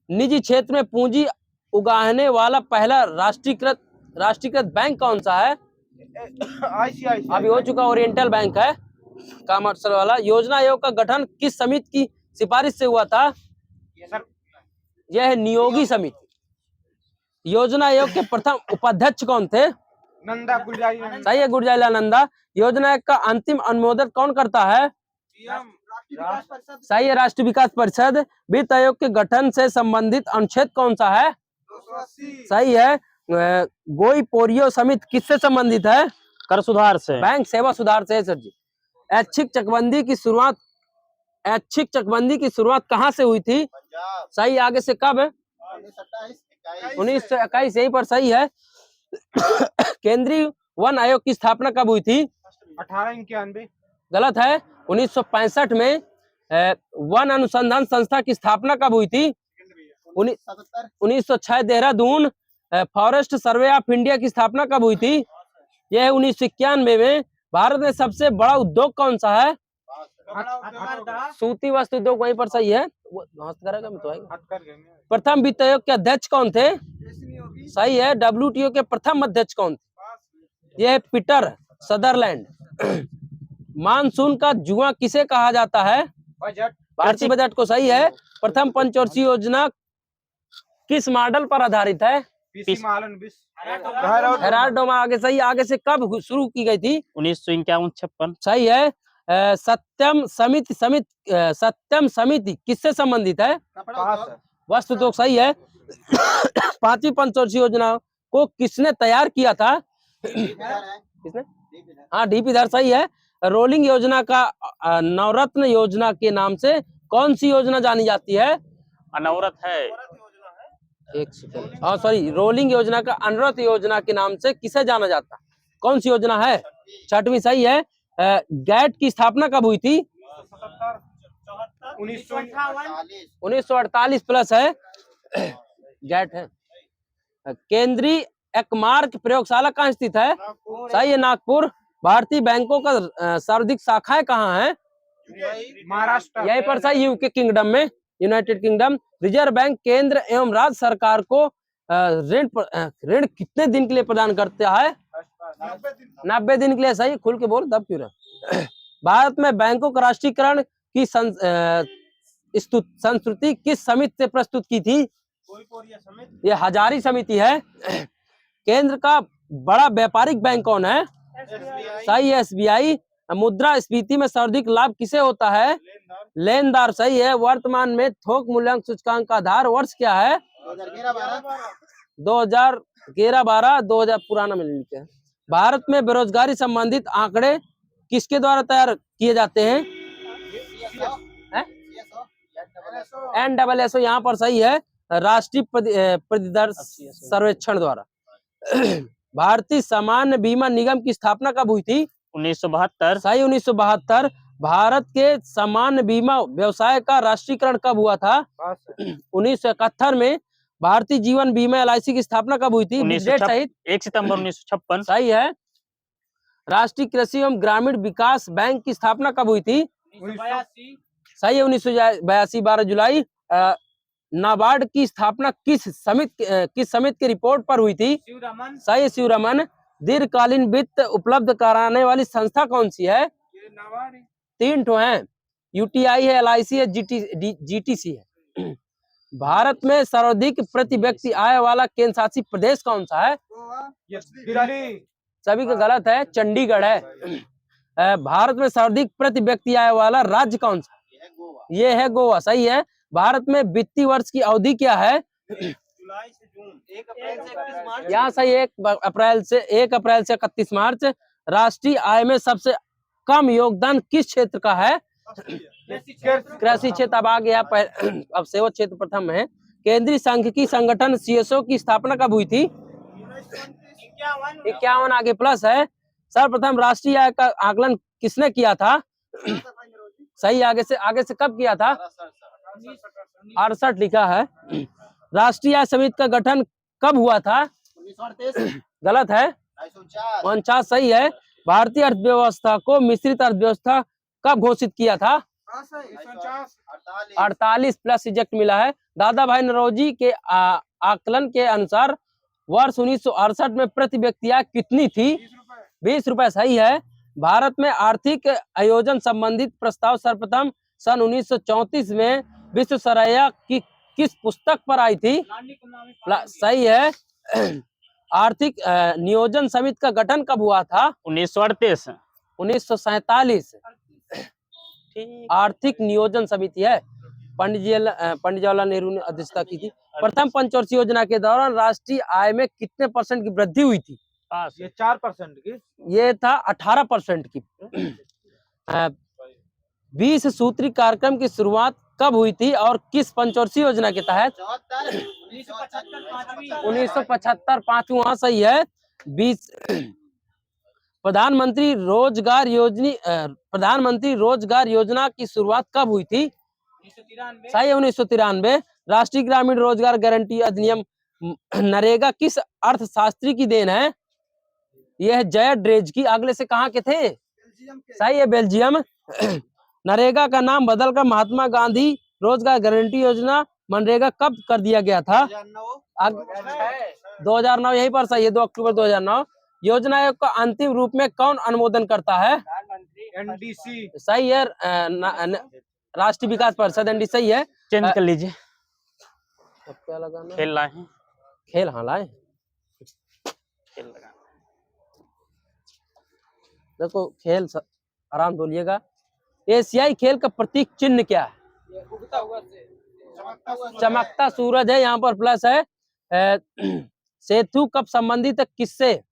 निजी क्षेत्र में पूंजी उगाहने वाला पहला राष्ट्रीयकृत बैंक कौन सा है? ICICI। अभी हो चुका ओरिएंटल बैंक है, कमर्शियल वाला। योजना आयोग का गठन किस समिति की सिफारिश से हुआ था? यह है नियोगी समिति। योजना आयोग के प्रथम उपाध्यक्ष कौन थे? नंदा गुलजारी। सही है, गुरजाइला नंदा। योजना आयोग का अंतिम अनुमोदन कौन करता है? सही है, राष्ट्रीय विकास परिषद। वित्त आयोग के गठन से संबंधित अनुच्छेद कौन सा है? 280। सही है। गोई पोरियो समिति किससे संबंधित है? कर सुधार से। बैंक सेवा सुधार से है सर जी। ऐच्छिक चकबंदी की शुरुआत कहाँ से हुई थी? सही, आगे से कब? 1921, यहीं पर सही है। केंद्रीय वन आयोग की स्थापना कब हुई थी? 1891। गलत है। 1965 में वन अनुसंधान संस्था की स्थापना कब हुई थी? 1906। Dehradun forest survey of India की स्थापना कब हुई थी? यह है 1991 में। भारत में सबसे बड़ा उद्योग कौन सा है? सूती वस्त्र उद्योग, वहीं पर सही है। करेगा मैं तो आएगा। प्रथम वित्त आयोग के अध्यक्ष कौन थे? सही है। WTO के प्रथम अध्यक्ष कौन थे? यह है पीटर सदरलैंड। मानसून का जुआ किसे कहा जाता है? बजट। भारतीय बजट को, सही है। प्रथम पंचवर्षीय योजना किस मॉडल पर आधारित है? हेराल्ड डोमा, आगे सही। आगे से कब शुरू की गई थी? 1951-56। सही है। सत्यम समिति किससे संबंधित है? वस्त्र उद्योग, सही है। पांचवी पंचवर्षीय योजना को किसने तैयार किया था? किसने? हाँ, DP धर, सही है। रोलिंग योजना का नवरत्न योजना के नाम से कौन सी योजना जानी जाती है? अनवरत है। एक सेकंड, हाँ सॉरी, रोलिंग योजना का अनवरत योजना के नाम से किसे जाना जाता? कौन सी योजना है? 6वीं, सही है। गैट की स्थापना कब हुई थी? 1948 प्लस है। गैट है। केंद्रीय एकमार्क प्रयोगशाला कहाँ स्थित है? सही है, नागपुर। भारतीय बैंकों का सर्वाधिक शाखाएं कहाँ हैं? महाराष्ट्र। यहीं पर सही, यूके किंगडम में, यूनाइटेड किंगडम। रिजर्व बैंक केंद्र एवं राज्य सरकार को ऋण कितने दिन के लिए प्रदान करता है? 90 दिन के लिए, सही। खुल के बोल, दब क्यों रहा? भारत में बैंकों का राष्ट्रीयकरण की संस्तुति किस समिति से प्रस्तुत की थी? ये हजारी समिति है। केंद्र का बड़ा व्यापारिक बैंक कौन है? सही है, SBI। मुद्रास्फीति में सर्वाधिक लाभ किसे होता है? लेनदार, सही है। वर्तमान में थोक मूल्यांक सूचकांक का आधार वर्ष क्या है? 2011-12, 2000 पुराना में लिखे हैं। भारत में बेरोजगारी संबंधित आंकड़े किसके द्वारा तैयार किए जाते हैं? NSSO, यहाँ पर सही है, राष्ट्रीय प्रतिदर्श सर्वेक्षण द्वारा। भारतीय सामान्य बीमा निगम की स्थापना कब हुई थी? 1972। सही, 1972। भारत के सामान्य बीमा व्यवसाय का राष्ट्रीयकरण कब हुआ था? 1971 में। भारतीय जीवन बीमा LIC की स्थापना कब हुई थी? डेट सहित 1 सितंबर 1956। सही है। राष्ट्रीय कृषि एवं ग्रामीण विकास बैंक की स्थापना कब हुई थी? 1982। सही है, 1982, 12 जुलाई। नाबार्ड की स्थापना किस समिति की रिपोर्ट पर हुई थी? शिवरमन। सही है, शिवरमन। दीर्घकालीन वित्त उपलब्ध कराने वाली संस्था कौन सी है? 3 ठो है, UTI है, LIC है, GTC है। भारत में सर्वाधिक प्रति व्यक्ति आय वाला केंद्र शासित प्रदेश कौन सा है? सभी का गलत है, चंडीगढ़ है। भारत में सर्वाधिक प्रति व्यक्ति आय वाला राज्य कौन सा? ये है गोवा, सही है। भारत में वित्तीय वर्ष की अवधि क्या है? जुलाई से जून। 1 अप्रैल से 31 मार्च। यहाँ सही, 1 अप्रैल से 31 मार्च। राष्ट्रीय आय में सबसे कम योगदान किस क्षेत्र का है? कृषि क्षेत्र। अब आ गया, अब सेवा क्षेत्र प्रथम है। केंद्रीय सांख्यिकी संगठन CSO की स्थापना कब हुई थी? 51, आगे प्लस है। सर्वप्रथम राष्ट्रीय आय का आकलन किसने किया था? सही, आगे से कब किया था? 68 लिखा है। राष्ट्रीय आय समिति का गठन कब हुआ था? 1938। गलत है, 49, सही है। भारतीय अर्थव्यवस्था को मिश्रित अर्थव्यवस्था कब घोषित किया था? 48 प्लस इजेक्ट मिला है। दादा भाई नौरोजी के आकलन के अनुसार वर्ष 1968 में प्रति व्यक्ति आय कितनी थी? 20 रुपए, सही है। भारत में आर्थिक आयोजन संबंधित प्रस्ताव सर्वप्रथम सन 1934 में विश्वेश्वरैया की किस पुस्तक पर आई थी? सही है। आर्थिक नियोजन समिति का गठन कब हुआ था? 1938। 1947। आर्थिक नियोजन समिति है, पंडित जवाहरलाल नेहरू ने अध्यक्षता की थी। प्रथम पंचवर्षीय योजना के दौरान राष्ट्रीय आय में कितने % की वृद्धि हुई थी? ये 4% की। ये था 18% की। 20 सूत्री कार्यक्रम की शुरुआत कब हुई थी और किस पंचवर्षीय योजना के तहत? 1975 पांचवा सही है। 20 प्रधानमंत्री रोजगार योजना की शुरुआत कब हुई थी? सही है 1993। राष्ट्रीय ग्रामीण रोजगार गारंटी अधिनियम नरेगा किस अर्थशास्त्री की देन है? यह है जय ड्रेज की। अगले से कहाँ के थे? सही है बेल्जियम। नरेगा का नाम बदलकर महात्मा गांधी रोजगार गारंटी योजना मनरेगा कब कर दिया गया था? 2009 यहीं पर सही है, 2 अक्टूबर 2009। योजना आयोग का अंतिम रूप में कौन अनुमोदन करता है? एनडीसी। सही है राष्ट्रीय विकास परिषद एनडी सही है। चेंज कर लीजिए। अब क्या लगाना? खेल लाए हैं। खेल हाँ लाए। खेल लगाना। देखो खेल आराम बोलिएगा। एशियाई खेल का प्रतीक चिन्ह क्या है? चमकता सूरज है, यहाँ पर प्लस है। सेतु कब संबंधित है किससे?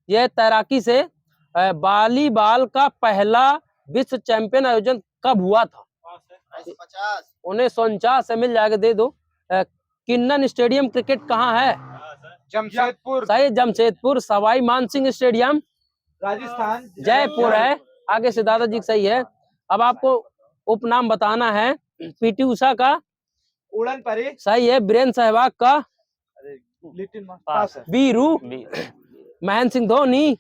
यह तैराकी से। वॉलीबॉल का पहला विश्व चैंपियन आयोजन कब हुआ था? 1949 से मिल जाएगा, दे दो। किन्नन स्टेडियम क्रिकेट कहाँ है? जमशेदपुर। सही जमशेदपुर। सवाई मानसिंह स्टेडियम राजस्थान। जयपुर है। आगे से दादाजी सही है। अब आपको उपनाम बताना है। पीटी उषा का? उड़न परी। सही है। वीरेंद्र सहवाग का? पास है। वीरू। महेंद्र सिंह धोनी?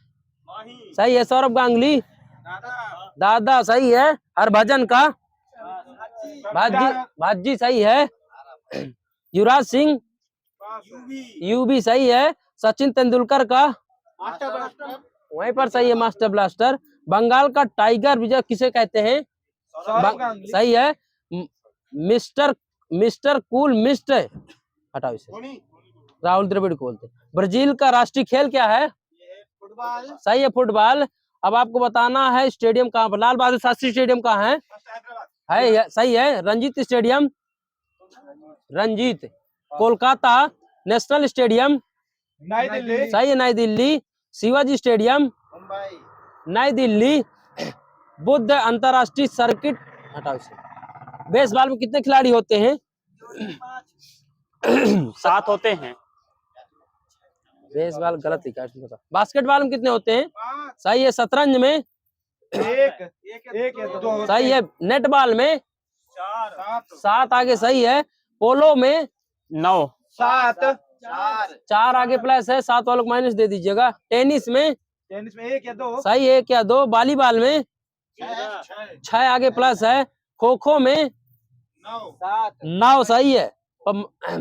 सही है। सौरभ गांगुली? दादा सही है। हरभजन का? भाजी सही है। युवराज सिंह? यूबी सही है। सचिन तेंदुलकर का? वहीं पर सही है, मास्टर ब्लास्टर। बंगाल का टाइगर रिजर्व किसे कहते हैं? सही है। मिस्टर कूल मिस्टर, हटाओ इसे, राहुल द्रविड़ को बोलते हैं। ब्राजील का राष्ट्रीय खेल क्या है? फुटबॉल। सही है फुटबॉल। अब आपको बताना है स्टेडियम कहाँ पर? लाल बहादुर शास्त्री स्टेडियम कहाँ है? सही है। Ranjit stadium? Ranjit. Kolkata national stadium? New Delhi. सही है नई दिल्ली। शिवाजी स्टेडियम? मुंबई। नई दिल्ली। बुद्ध अंतरराष्ट्रीय सर्किट, हटाओ इसे। बेसबॉल में कितने खिलाड़ी होते हैं? 7 होते हैं। बेसबॉल गलत है क्या? बास्केटबॉल में कितने होते हैं? सही है। शतरंज में? एक या दो। सही है। नेटबॉल में? 7 आगे सही है। पोलो में? 9। 7। 4 आगे प्लस है, 7 वालों को माइनस दे दीजिएगा। टेनिस में? टेनिस में 1 या 2। सही है, 1 या 2। वॉलीबॉल में? 6 आगे प्लस है। खो खो में? 9 सही है।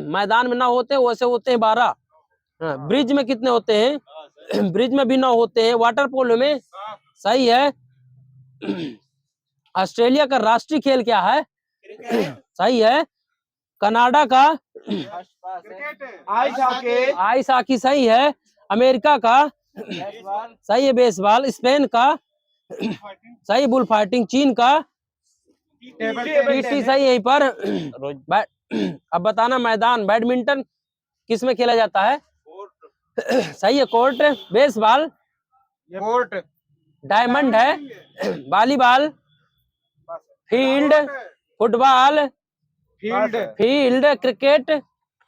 मैदान में 9 होते हैं, वैसे होते हैं 12। ब्रिज में कितने होते हैं? ब्रिज में भी 9 होते हैं। वाटर पोलो में? सही है। ऑस्ट्रेलिया का राष्ट्रीय खेल क्या है? सही है। कनाडा का? Ice hockey. आइस हॉकी सही है। अमेरिका का? सही है बेसबॉल। स्पेन का? सही बुल फाइटिंग। चीन का? टीटी सही है। यहीं पर अब बताना मैदान। बैडमिंटन किस में खेला जाता है? सही है कोर्ट। बेसबॉल? कोर्ट। डायमंड है। Volleyball? Field. Football? Field. Cricket?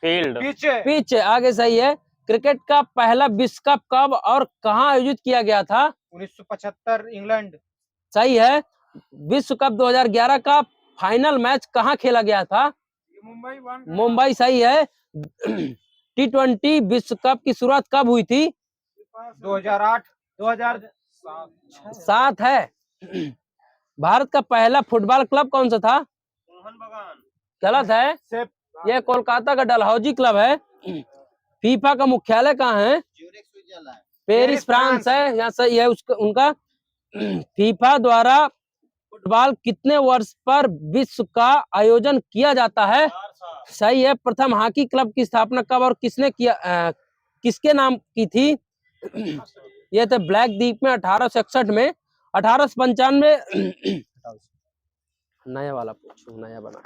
Field. Pitch आगे सही है। क्रिकेट का पहला विश्व कप कब और कहां आयोजित किया गया था? 1975 इंग्लैंड। सही है। विश्व कप 2011 का फाइनल मैच कहां खेला गया था? मुंबई सही है। T20 विश्व कप की शुरुआत कब हुई थी? 2008। 2007 है। भारत का पहला फुटबॉल क्लब कौन सा था? गलत है, यह कोलकाता का डलहौजी क्लब है। फीफा का मुख्यालय कहाँ है? पेरिस फ्रांस है, यहाँ सही है उनका। फीफा द्वारा फुटबॉल कितने वर्ष पर विश्व का आयोजन किया जाता है? सही है। प्रथम हॉकी क्लब की स्थापना कब और किसने किया, किसके नाम की थी? यह थे ब्लैक द्वीप में 1861 में। 1895 नया वाला पूछो, नया बना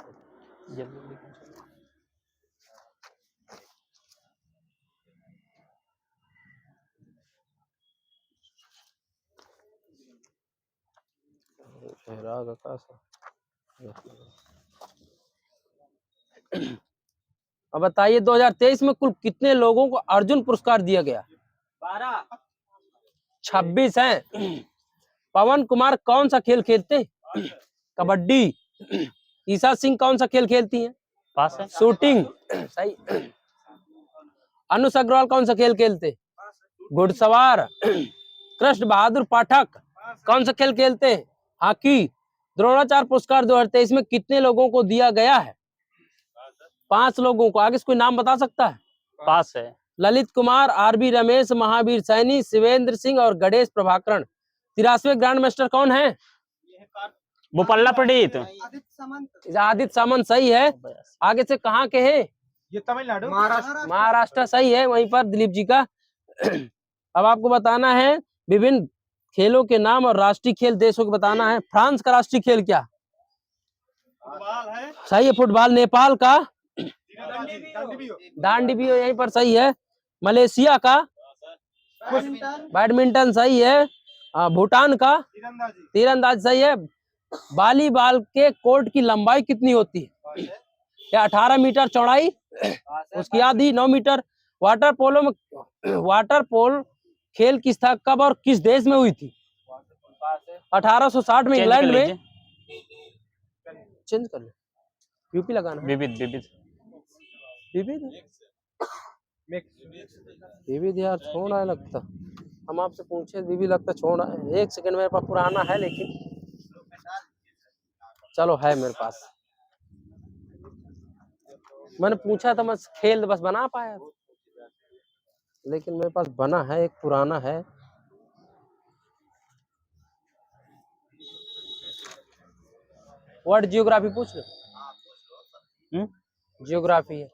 राग आकाश। अब बताइए 2023 में कुल कितने लोगों को अर्जुन पुरस्कार दिया गया? 12। 26 हैं। पवन कुमार कौन सा खेल खेलते हैं? कबड्डी। ईशा सिंह कौन सा खेल खेलती हैं? पास है। शूटिंग। सही। अनुष अग्रवाल कौन सा खेल खेलते? घुड़सवार। कृष्ण बहादुर पाठक कौन सा खेल खेलते हैं? हॉकी। द्रोणाचार्य पुरस्कार 2023 में कितने लोगों को दिया गया है? 5 लोगों को। आगे से कोई नाम बता सकता है? पास है। ललित कुमार, आरबी रमेश, महावीर सैनी, शिवेंद्र सिंह और गणेश प्रभाकरण। 83वें ग्रैंड मास्टर कौन है? बोपल्ला प्रदीप। आदित्य सामंत सही है। आगे से कहाँ के हैं? ये तमिलनाडु महाराष्ट्र सही है। वहीं पर दिलीप जी का। अब आपको बताना है विभिन्न खेलों के नाम और राष्ट्रीय खेल देशों को बताना है। फ्रांस का राष्ट्रीय खेल क्या? सही है फुटबॉल। नेपाल का? दांडी भी यहीं पर सही है। मलेशिया का? बैडमिंटन सही है। भूटान का? तीरंदाजी सही है। वॉलीबॉल के कोर्ट की लंबाई कितनी होती है? या 18 मीटर चौड़ाई, उसकी आधी 9 मीटर। वाटर पोल खेल की स्थापना कब और किस देश में हुई थी? 1860 में इंग्लैंड में। चेंज कर लो, यूपी लगाना है। विविध यार छोड़ रहा है लगता। हम आपसे पूछे विविध लगता छोड़ रहा है। 1 सेकंड मेरे पास पुराना है लेकिन चलो है मेरे पास। मैंने पूछा था, मैं खेल बस बना पाया लेकिन मेरे पास बना है, एक पुराना है। वर्ल्ड जियोग्राफी पूछ लो। जियोग्राफी है।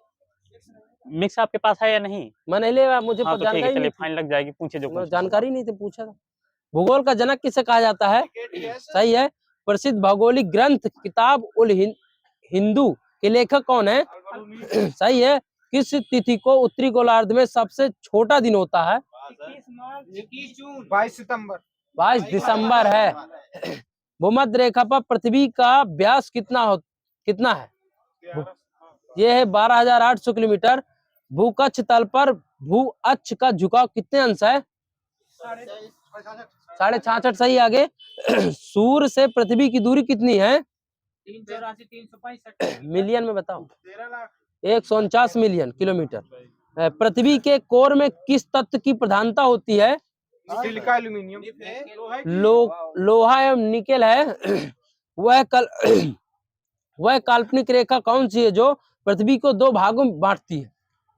मिक्स आपके पास है या नहीं? मैं नहीं ले, मुझे हाँ, तो जानकारी नहीं, फाइन लग जाएगी। पूछे जो मुझे जानकारी नहीं थी, पूछा था। भूगोल का जनक किसे कहा जाता है? सही है। प्रसिद्ध भौगोलिक ग्रंथ किताब उल हिंदू के लेखक कौन है? सही है। किस तिथि को उत्तरी गोलार्ध में सबसे छोटा दिन होता है? 22 सितंबर। 22 दिसंबर है। भूमध्य रेखा पर पृथ्वी का व्यास कितना है? यह है 12,800 किलोमीटर। भूकक्ष तल पर भू अक्ष का झुकाव कितने अंश है? 66.5 सही। आगे सूर्य से पृथ्वी की दूरी कितनी है? 384,365 मिलियन में बताओ। 149 मिलियन किलोमीटर। पृथ्वी के कोर में किस तत्व की प्रधानता होती है? Silica aluminium. लोहा एवं निकेल है। वह काल्पनिक रेखा कौन सी है जो पृथ्वी को 2 भागों में बांटती है?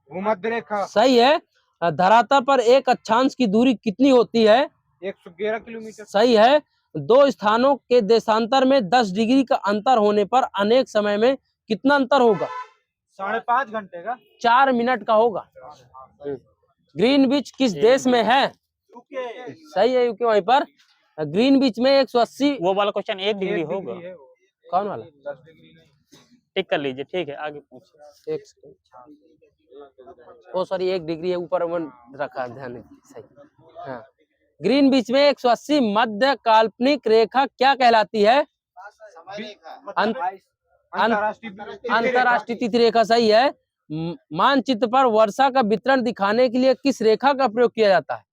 भूमध्य रेखा। सही है। धरातल पर एक अक्षांश की दूरी कितनी होती है? 111 किलोमीटर। सही है। 2 स्थानों के देशांतर में 10 डिग्री का अंतर होने पर अनेक समय में कितना अंतर होगा? 5.5 घंटे का। 4 मिनट का होगा। ग्रीनविच किस देश में है? सही है, यूके। वहीं पर ग्रीनविच में 180। वो वाला क्वेश्चन 1 डिग्री होगा। कौन वाला? 10 डिग्री नहीं। टिक कर लीजिए। ठीक है, आगे पूछिए। 1 सेकंड। ओ सॉरी, 1 डिग्री है ऊपर वन रखा, ध्यान। सही। हाँ, ग्रीनविच में 180 मध्य काल्पनिक रेखा क्या कहलाती है? अंतरराष्ट्रीय तिथि रेखा। सही है। मानचित्र पर वर्षा का वितरण दिखाने के लिए किस रेखा का प्रयोग किया जाता है?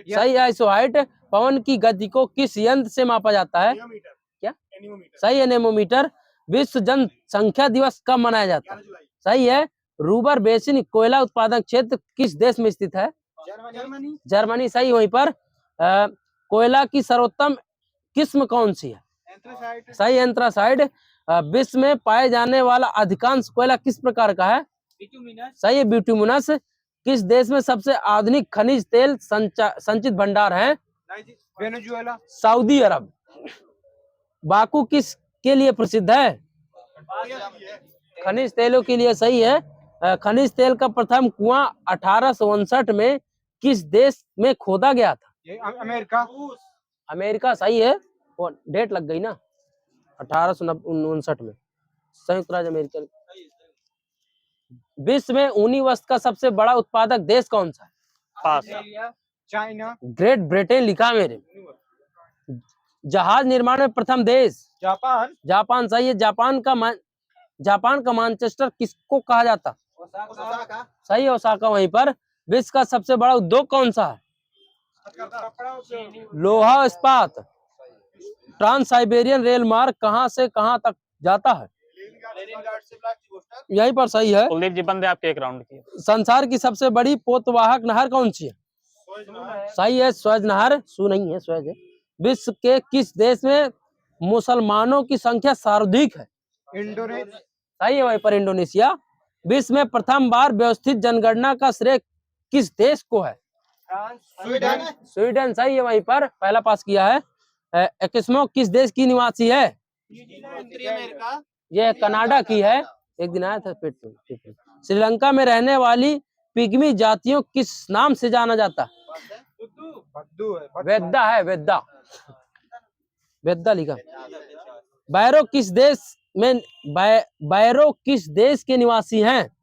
सही है, आइसोहाइट। पवन की गति को किस यंत्र से मापा जाता है? क्या? सही है, नेमोमीटर। विश्व जनसंख्या दिवस कब मनाया जाता है? सही है। रूबर बेसिन कोयला उत्पादक क्षेत्र किस देश में स्थित है? जर्मनी। सही। वहीं पर कोयला की सर्वोत्तम किस्म कौन सी है? सही, एंथ्रासाइड। विश्व में पाए जाने वाला अधिकांश कोयला किस प्रकार का है? सही है, बिटुमिनस। किस देश में सबसे आधुनिक खनिज तेल संचित भंडार है? वेनेजुएला। सऊदी अरब। बाकू किस के लिए प्रसिद्ध है? खनिज तेलों के लिए। सही है। खनिज तेल का प्रथम कुआं 1859 में किस देश में खोदा गया था? अमेरिका। अमेरिका। सही है। वो डेट लग गई ना, 1859 में। संयुक्त राज्य अमेरिका। विश्व में ऊनी वस्त्र का सबसे बड़ा उत्पादक देश कौन सा है? पास। चाइना। ग्रेट ब्रिटेन लिखा मेरे। जहाज निर्माण में प्रथम देश? जापान। जापान सही है। जापान का मैनचेस्टर किसको कहा जाता? ओसाका। सही है, ओसाका वहीं पर। विश्व का सबसे बड़ा उद्योग कौन सा है? लोहा इस्पात। ट्रांस साइबेरियन रेल मार्ग कहाँ से कहाँ तक जाता है? लेनिनग्राड से व्लादिवोस्टॉक। यहीं पर सही है। कुलदीप जी बंदे आपके एक राउंड की। संसार की सबसे बड़ी पोतवाहक नहर कौन सी है? सही है, स्वेज नहर। सू नहीं है, स्वेज है। विश्व के किस देश में मुसलमानों की संख्या सर्वाधिक है? इंडोनेशिया। सही है, वहीं पर इंडोनेशिया। विश्व में प्रथम बार व्यवस्थित जनगणना का श्रेय किस देश को है? स्वीडन। स्वीडन सही है, वहीं पर पहला पास किया है। एस्किमो किस देश की निवासी है? उत्तरी अमेरिका। यह कनाडा की है। एक दिन आया था पेट में। श्रीलंका में रहने वाली पिग्मी जातियों किस नाम से जाना जाता है? बद्दू है। वेद्दा है, वेद्दा। वेद्दा लिखा। बैरो किस देश में बैरो किस देश के निवासी हैं?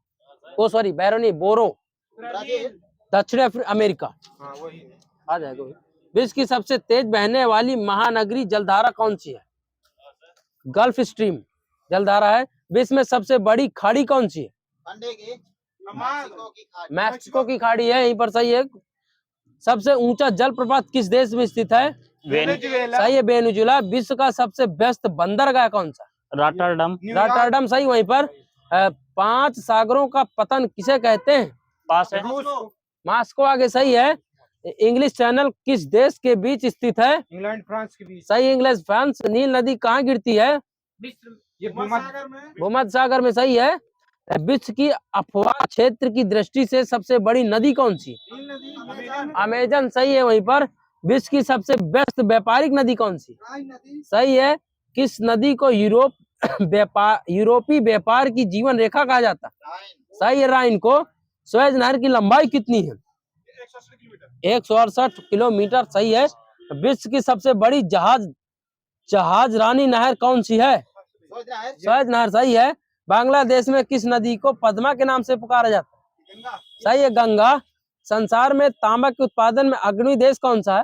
ओ सॉरी, बैरो नहीं, बोरो। ब्राजील। दक्षिण अमेरिका। हाँ वही। आ जाएगा। विश्व की सबसे तेज बहने वाली महानगरी जलधारा कौन सी है? गल्फ स्ट्रीम जलधारा है। विश्व में सबसे बड़ी खाड़ी कौन सी है? अंडे की। मेक्सिको की खाड़ी। मैक्सिको की खाड़ी है, यहीं पर सही है। सबसे ऊंचा जलप्रपात किस देश में स्थित है? वेनेजुएला। सही है, वेनेजुएला। विश्व का सबसे व्यस्त बंदरगाह कौन सा? रॉटरडम। रॉटरडम सही, वहीं पर। 5 सागरों का पतन किसे कहते हैं? पास है। मास्को आगे सही है। इंग्लिश चैनल किस देश के बीच स्थित है? इंग्लैंड फ्रांस के बीच। सही, इंग्लिश फ्रांस। नील नदी कहाँ गिरती है? ये भूमध्य सागर में सही है। विश्व की अफवाह क्षेत्र की दृष्टि से सबसे बड़ी नदी कौन सी? अमेजन सही है, वहीं पर। विश्व की सबसे व्यस्त व्यापारिक नदी कौन सी? सही है। किस नदी को यूरोपीय व्यापार की जीवन रेखा कहा जाता? सही है, राइन को। स्वेज नहर की लंबाई कितनी है? 168 किलोमीटर सही है। विश्व की सबसे बड़ी जहाज रानी नहर कौन सी है? स्वेज नहर सही है। बांग्लादेश में किस नदी को पद्मा के नाम से पुकारा जाता है? सही है, गंगा। संसार में तांबा के उत्पादन में अग्रणी देश कौन सा है?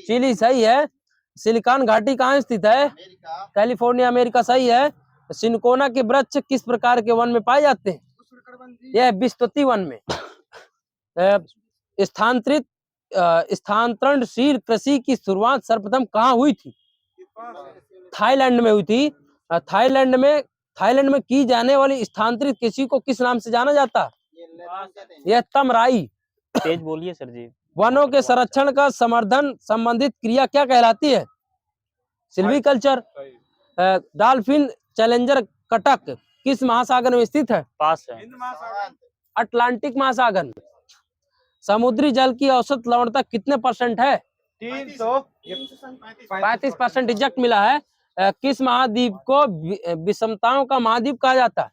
चिली सही है। सिलिकॉन घाटी कहाँ स्थित है? कैलिफोर्निया अमेरिका सही है। सिनकोना के वृक्ष किस प्रकार के वन में पाए जाते हैं? यह विस्तृति वन में। स्थानांतरणशील कृषि की शुरुआत सर्वप्रथम कहाँ हुई थी? थाईलैंड में हुई थी। थाईलैंड में की जाने वाली स्थानांतरित कृषि को किस नाम से जाना जाता है? यह तमराई। तेज बोलिए सर जी। वनों के संरक्षण का समर्थन संबंधित क्रिया क्या कहलाती है? सिल्वीकल्चर। डॉल्फिन चैलेंजर कटक किस महासागर में स्थित है? पास है। अटलांटिक महासागर में। समुद्री जल की औसत लवणता कितने % है? 35% रिजेक्ट मिला है। किस महाद्वीप को विषमताओं का महाद्वीप कहा जाता है?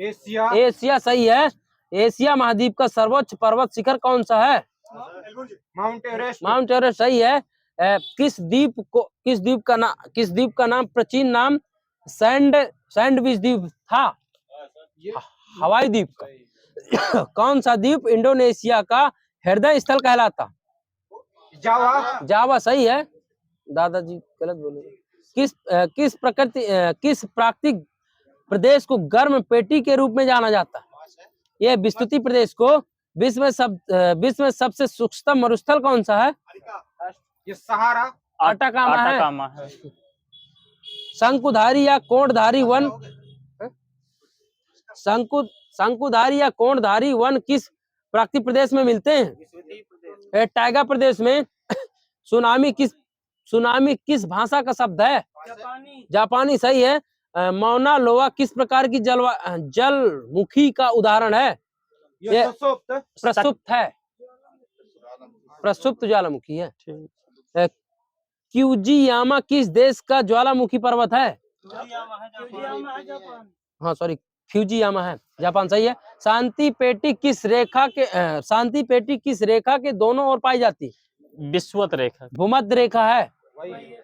एशिया। एशिया सही है। एशिया महाद्वीप का सर्वोच्च पर्वत शिखर कौन सा है? Mount Everest. माउंट एवरेस्ट सही है। किस द्वीप का नाम प्राचीन नाम सैंडविच द्वीप था? हवाई द्वीप का। कौन सा द्वीप इंडोनेशिया का हृदय स्थल कहलाता? जावा सही है। दादाजी गलत बोले। किस प्राकृतिक प्रदेश को गर्म पेटी के रूप में जाना जाता है? यह विस्तृति प्रदेश को। विश्व में सबसे सूक्ष्मतम मरुस्थल कौन सा है? ये सहारा। आटाकामा है। है। शंकुधारी या कोणधारी वन शंकुधारी या कोणधारी वन किस प्राकृतिक प्रदेश में मिलते हैं? टाइगा प्रदेश में। सुनामी किस भाषा का शब्द है? जापानी सही है। मौना लोआ किस प्रकार की जलमुखी का उदाहरण है? ये प्रसुप्त है। प्रसुप्त ज्वालामुखी है। क्यूजीयामा किस देश का ज्वालामुखी पर्वत है? हाँ सॉरी, फ्यूजियामा है, जापान सही है। शांति पेटी किस रेखा के दोनों ओर पाई जाती है? विषुवत रेखा। भूमध्य रेखा है,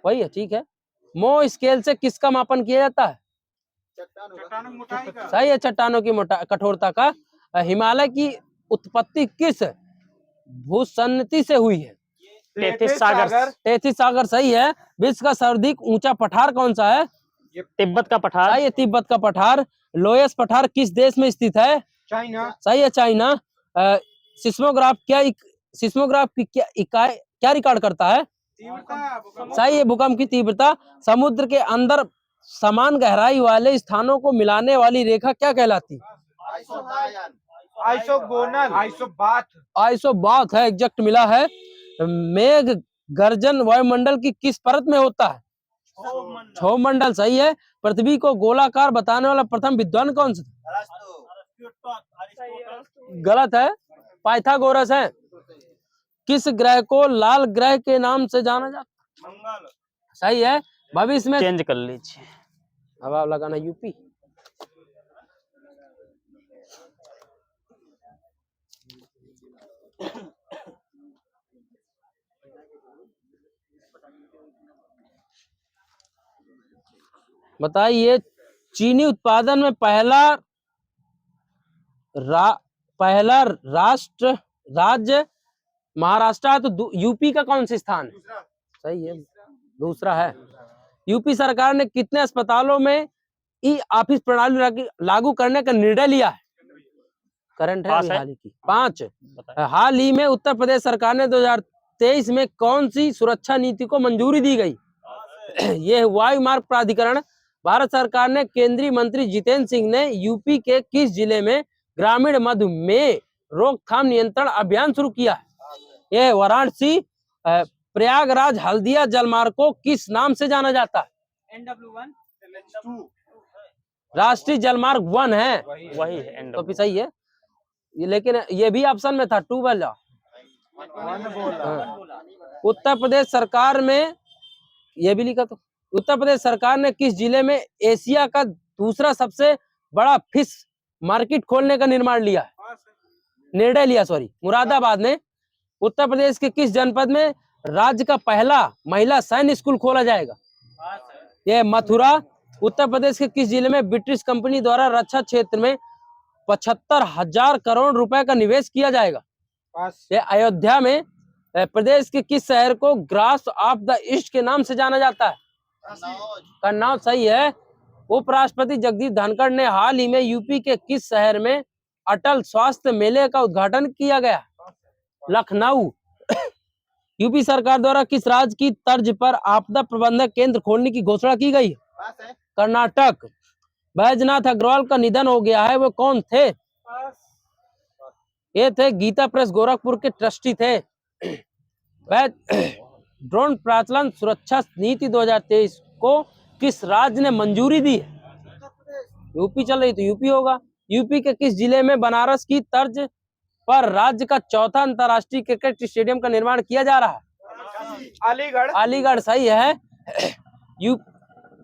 वही है, ठीक है। मो स्केल से किसका मापन किया जाता है? सही है, चट्टानों की कठोरता का। हिमालय की उत्पत्ति किस भूसन्नति से हुई है? तैतीस सागर। तैतीस सागर सही है। विश्व का सर्वाधिक ऊंचा पठार कौन सा है? तिब्बत का पठार। सही है, तिब्बत का पठार। लोएस्ट पठार किस देश में स्थित है? चाइना। सही है, चाइना। सिस्मोग्राफ सिस्मोग्राफ की क्या इकाई क्या रिकॉर्ड करता है? सही है, भूकंप की तीव्रता। समुद्र के अंदर समान गहराई वाले स्थानों को मिलाने वाली रेखा क्या कहलाती? आइसोगोनल। आइसोबाथ है, एग्जैक्ट मिला है। मेघ गर्जन वायुमंडल की किस परत में होता है? क्षोभमंडल सही है। पृथ्वी को गोलाकार बताने वाला प्रथम विद्वान कौन सा? गलत है, पाइथागोरस है। किस ग्रह को लाल ग्रह के नाम से जाना जाता है? सही है। भविष्य में चेंज कर लीजिए। अब आप लगाना यूपी। बताइए, चीनी उत्पादन में पहला राज्य महाराष्ट्र है, तो यूपी का कौन सा स्थान है? सही है, दूसरा है। यूपी सरकार ने कितने अस्पतालों में ई ऑफिस प्रणाली लागू करने का निर्णय लिया है? करंट है अभी हाल ही की। 5। हाल ही में उत्तर प्रदेश सरकार ने 2023 में कौन सी सुरक्षा नीति को मंजूरी दी गई? ये वायु मार्ग प्राधिकरण। भारत सरकार ने केंद्रीय मंत्री जितेंद्र सिंह ने यूपी के किस जिले में ग्रामीण मधुमेह रोकथाम नियंत्रण अभियान शुरू किया है? यह वाराणसी। प्रयागराज हल्दिया जलमार्ग को किस नाम से जाना जाता है? NW1 राष्ट्रीय जलमार्ग 1 है, वही है तो फिर सही है। लेकिन ये भी ऑप्शन में था, 2 वाला। उत्तर प्रदेश सरकार में ये भी लिखा तो उत्तर प्रदेश सरकार ने किस जिले में एशिया का दूसरा सबसे बड़ा फिश मार्केट खोलने का निर्णय लिया? मुरादाबाद में। उत्तर प्रदेश के किस जनपद में राज्य का पहला महिला सैन्य स्कूल खोला जाएगा? यह मथुरा। उत्तर प्रदेश के किस जिले में ब्रिटिश कंपनी द्वारा रक्षा क्षेत्र में 75,000 करोड़ रुपए का निवेश किया जाएगा? यह अयोध्या में। प्रदेश के किस शहर को ग्रास ऑफ द ईस्ट के नाम से जाना जाता है? कन्नौज सही है। उपराष्ट्रपति जगदीप धनखड़ ने हाल ही में यूपी के किस शहर में अटल स्वास्थ्य मेले का उद्घाटन किया गया? लखनऊ। यूपी सरकार द्वारा किस राज्य की तर्ज पर आपदा प्रबंधन केंद्र खोलने की घोषणा की गई? कर्नाटक। बैजनाथ अग्रवाल का निधन हो गया है, वो कौन थे? ये थे गीता प्रेस गोरखपुर के ट्रस्टी थे। ड्रोन प्रचलन सुरक्षा नीति 2023 को किस राज्य ने मंजूरी दी? यूपी चल रही तो यूपी होगा। यूपी के किस जिले में बनारस की तर्ज पर राज्य का चौथा अंतर्राष्ट्रीय क्रिकेट स्टेडियम का निर्माण किया जा रहा है? अलीगढ़ सही है।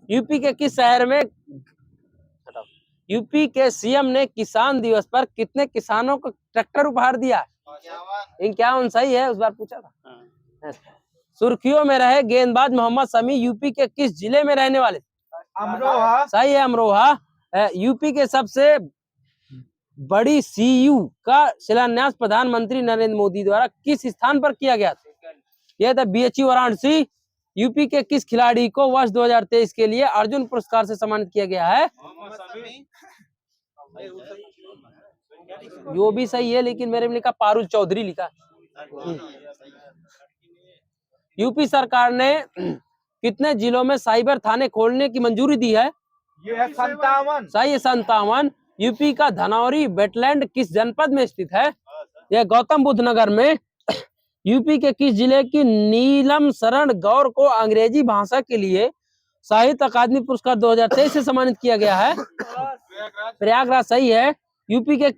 यूपी के किस शहर में यूपी के सीएम ने किसान दिवस पर कितने किसानों को ट्रैक्टर उपहार दिया? 51 सही है, उस बार पूछा था। सुर्खियों में रहे गेंदबाज मोहम्मद शमी यूपी के किस जिले में रहने वाले? अमरोहा। सही है, अमरोहा। यूपी के सबसे बड़ी सीयू का शिलान्यास प्रधानमंत्री नरेंद्र मोदी द्वारा किस स्थान पर किया गया था? यह था BHU वाराणसी। यूपी के किस खिलाड़ी को वर्ष 2023 के लिए अर्जुन पुरस्कार से सम्मानित किया गया है? जो भी सही है, लेकिन मेरे में लिखा पारुल चौधरी लिखा। यूपी सरकार ने कितने जिलों में साइबर थाने खोलने की मंजूरी दी है? ये है 57। सही है, 57। यूपी का धनौरी वेटलैंड किस जनपद में स्थित है? यह गौतम बुद्ध नगर में। यूपी के किस जिले की नीलम शरण गौर को अंग्रेजी भाषा के लिए साहित्य अकादमी पुरस्कार 2023 से सम्मानित किया गया है? प्रयागराज सही है। यूपी के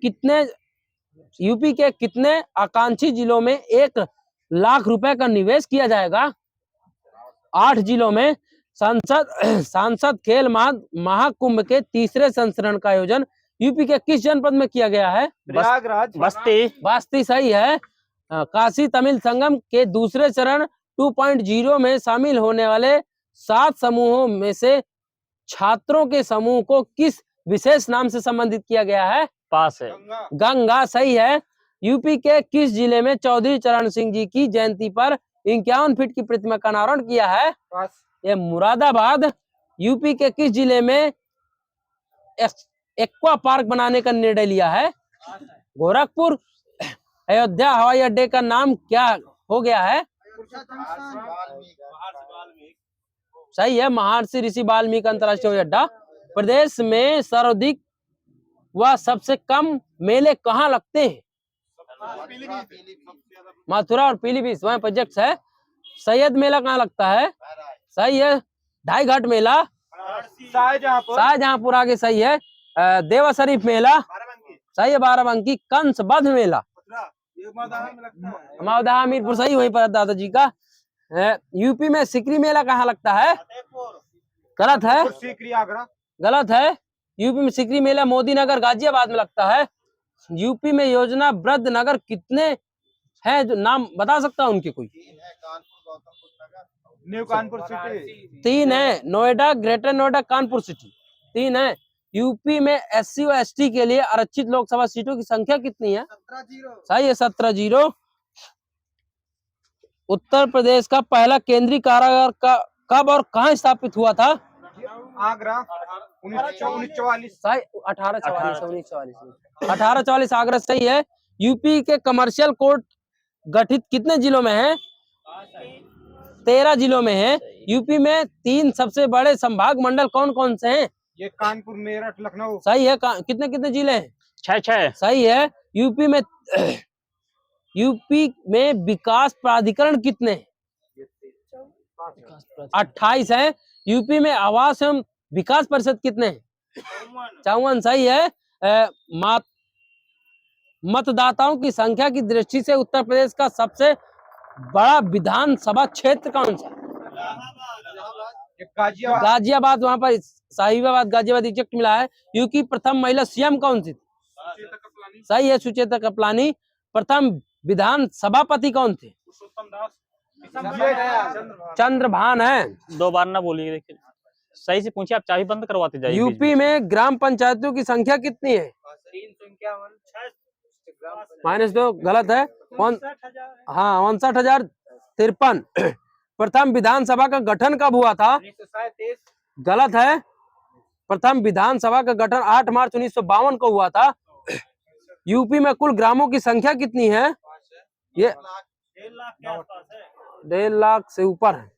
कितने आकांक्षी जिलों में 1 लाख रुपए का निवेश किया जाएगा? 8 जिलों में। सांसद खेल महाकुंभ के तीसरे संस्करण का आयोजन यूपी के किस जनपद में किया गया है? प्रयागराज। बस्ती सही है। काशी तमिल संगम के दूसरे चरण 2.0 में शामिल होने वाले 7 समूहों में से छात्रों के समूह को किस विशेष नाम से संबंधित किया गया है? पास है। गंगा सही है। यूपी के किस जिले में चौधरी चरण सिंह जी की जयंती पर 51 फीट की प्रतिमा का अनावरण किया है? बस ये मुरादाबाद यूपी के किस जिले में एक्वा पार्क बनाने का निर्णय लिया है? गोरखपुर। अयोध्या हवाई अड्डे का नाम क्या हो गया है? सही है, महर्षि ऋषि वाल्मीकि अंतर्राष्ट्रीय हवाई अड्डा। प्रदेश में सर्वाधिक व सबसे कम मेले कहाँ लगते हैं? मथुरा और पीलीभीत, वहाँ प्रोजेक्ट है। सैयद मेला कहाँ लगता है? सही है। ढाई घाट मेला शाहजहांपुर, आगे सही है। देवा शरीफ मेला सही है। बाराबंकी। कंस बध मेला मावदा हमीरपुर, सही वहीं पर दादाजी का। यूपी में सिकरी मेला कहाँ लगता है? गलत है, सीकरी आगरा। गलत है। यूपी में सिकरी मेला मोदी नगर गाजियाबाद में लगता है। यूपी में योजना वृद्ध नगर कितने हैं, जो नाम बता सकता है उनके कोई? न्यू कानपुर सिटी 3 है। नोएडा, ग्रेटर नोएडा, कानपुर सिटी, 3 है। यूपी में SC और ST के लिए आरक्षित लोकसभा सीटों की संख्या कितनी है? सही है, 17-0। उत्तर प्रदेश का पहला केंद्रीय कारागार का कब और कहाँ स्थापित हुआ था? आगरा 1944। सही, 1844 आगरा, सही है। यूपी के कमर्शियल कोर्ट गठित कितने जिलों में है? 13 जिलों में है। यूपी में 3 सबसे बड़े संभाग मंडल कौन कौन से हैं? ये कानपुर, मेरठ, लखनऊ। सही है। कितने कितने जिले हैं? 6 सही है। यूपी में विकास प्राधिकरण कितने हैं? 28 है। यूपी में आवास एवं विकास परिषद कितने हैं? 54, सही है। मतदाताओं की संख्या की दृष्टि से उत्तर प्रदेश का सबसे बड़ा विधानसभा क्षेत्र कौन सा? गाजियाबाद। गाजियाबाद, वहां पर साहिबाबाद गाजियाबाद इजेक्ट मिला है। यूपी प्रथम महिला CM कौन सी थी? सही है, सुचेता कपलानी। प्रथम विधान सभापति कौन थे? चंद्रभान है। 2 बार ना बोलिए, देखिए सही से पूछिए, आप चाबी बंद करवाते जाइए। यूपी में ग्राम पंचायतों की संख्या कितनी है? -2, गलत है। हाँ, 59,053। प्रथम विधानसभा का गठन कब हुआ था? गलत है। प्रथम विधानसभा का गठन 8 मार्च 1952 को हुआ था। यूपी में कुल ग्रामों की संख्या कितनी है? ये 1.5 लाख से ऊपर है।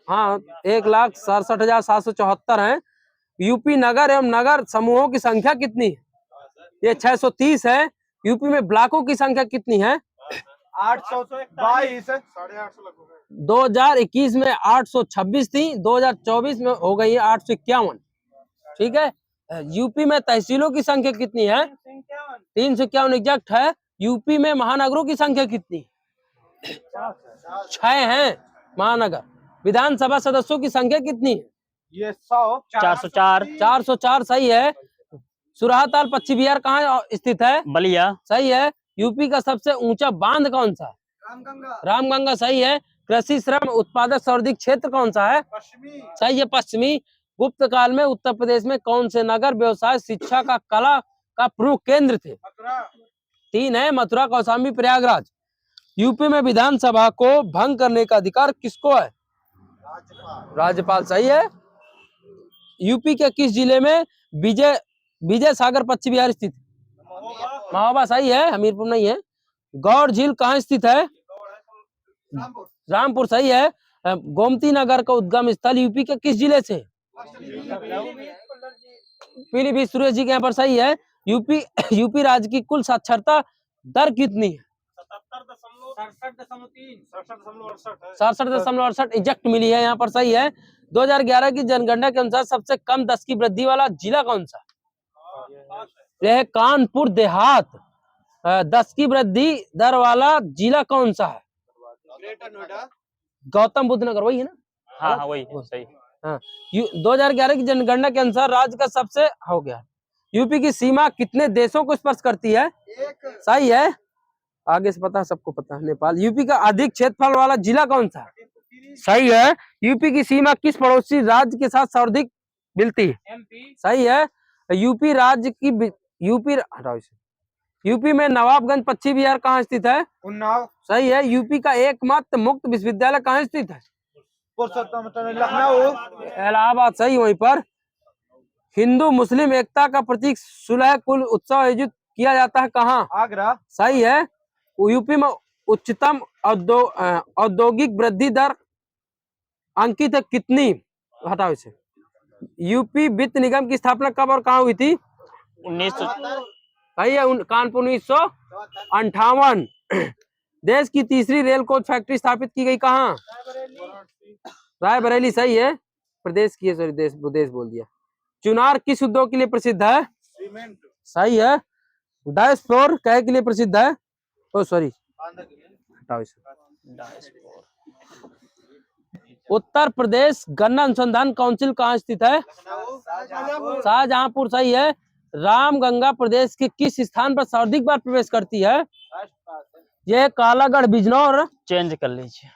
हाँ, 1,67,774 है। यूपी नगर एवं नगर समूहों की संख्या कितनी है? ये 630 है। यूपी में ब्लॉकों की संख्या कितनी है? 822। 2021 में 826 थी, 2024 में हो गई है 851। ठीक है। यूपी में तहसीलों की संख्या कितनी है? 351 एग्जैक्ट है। यूपी में महानगरों की संख्या कितनी? 6 है महानगर। विधानसभा सदस्यों की संख्या कितनी है? ये 100 404 404, सही है। सुराहताल पश्चिम बिहार कहाँ स्थित है? बलिया। सही है। यूपी का सबसे ऊंचा बांध कौन सा है? रामगंगा, सही है। कृषि श्रम उत्पादक सर्वाधिक क्षेत्र कौन सा है? सही है, पश्चिमी। गुप्त काल में उत्तर प्रदेश में कौन से नगर व्यवसाय, शिक्षा का, कला का प्रमुख केंद्र थे? 3 है। मथुरा, कौशाम्बी, प्रयागराज। यूपी में विधानसभा को भंग करने का अधिकार किसको है? राज्यपाल, सही है। यूपी के किस जिले में विजय सागर पश्चिम बिहार स्थित? महोबा, सही है। हमीरपुर नहीं है। गौड़ झील कहाँ स्थित है? रामपुर, सही है। गोमती नगर का उद्गम स्थल यूपी के किस जिले से? पीलीभीत, सुरेश जी के यहाँ पर, सही है। यूपी राज्य की कुल साक्षरता दर कितनी है? 67.68 एग्जैक्ट मिली है यहाँ पर, सही है। 2011 की जनगणना के अनुसार सबसे कम 10 की वृद्धि वाला जिला कौन सा? यह है कानपुर देहात। 10 की वृद्धि दर वाला जिला कौन सा है? गौतम बुद्ध नगर, वही है ना? हाँ वही सही। हाँ। 2011 की जनगणना के अनुसार राज्य का सबसे हो गया। यूपी की सीमा कितने देशों को स्पर्श करती है? सही है। आगे से पता, सबको पता है। नेपाल। यूपी का अधिक क्षेत्रफल वाला जिला कौन सा? सही है। यूपी की सीमा किस पड़ोसी राज्य के साथ सर्वाधिक मिलती है? सही है। यूपी यूपी में नवाबगंज पश्चिम बिहार कहाँ स्थित है? उन्नाव। सही है। यूपी का एकमात्र मुक्त विश्वविद्यालय कहाँ स्थित है? लखनऊ। इलाहाबाद। सही। वहीं पर हिंदू मुस्लिम एकता का प्रतीक सुलह कुल उत्सव आयोजित किया जाता है कहाँ? आगरा। सही है। यूपी में उच्चतम औद्योगिक वृद्धि दर अंकित है कितनी? हटाओ इसे। यूपी वित्त निगम की स्थापना कब और कहाँ हुई थी? 1900 सही है। कानपुर 1958। देश की तीसरी रेल कोच फैक्ट्री स्थापित की गई कहाँ? रायबरेली। सही है। प्रदेश की, सॉरी देश बोल दिया। चुनार किस उद्योग के लिए प्रसिद्ध है? सीमेंट। सही है। डाइस फ्लोर कहे के लिए प्रसिद्ध है? ओ सॉरी, हटाओ इसे। उत्तर प्रदेश गन्ना अनुसंधान काउंसिल कहाँ स्थित है? शाहजहांपुर। सही है। रामगंगा प्रदेश के किस स्थान पर सर्वाधिक बार प्रवेश करती है? यह कालागढ़ बिजनौर। चेंज कर लीजिए।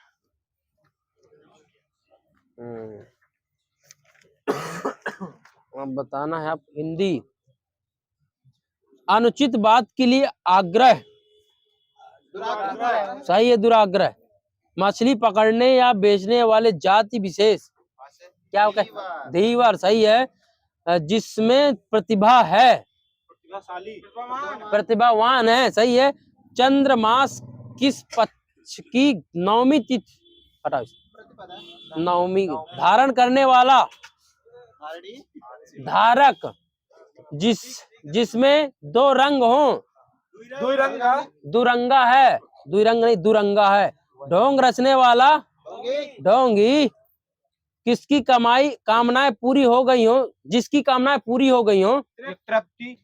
अब बताना है आप हिंदी। अनुचित बात के लिए आग्रह। सही है। दुराग्रह। मछली पकड़ने या बेचने वाले जाति विशेष क्या होगा? धीवर। सही है। जिसमें प्रतिभा है, प्रतिभावान है। सही है। चंद्रमास किस पक्ष की नवमी तिथि? हटाओ इसे। नवमी। धारण करने वाला, धारक, जिसमें दो रंग हो। दुरंगा है। दुरंग नहीं, दुरंगा है। ढोंग रचने वाला, ढोंगी। किसकी कामनाएं पूरी हो गई हो? जिसकी कामनाएं पूरी हो गई हो। तृप्ति।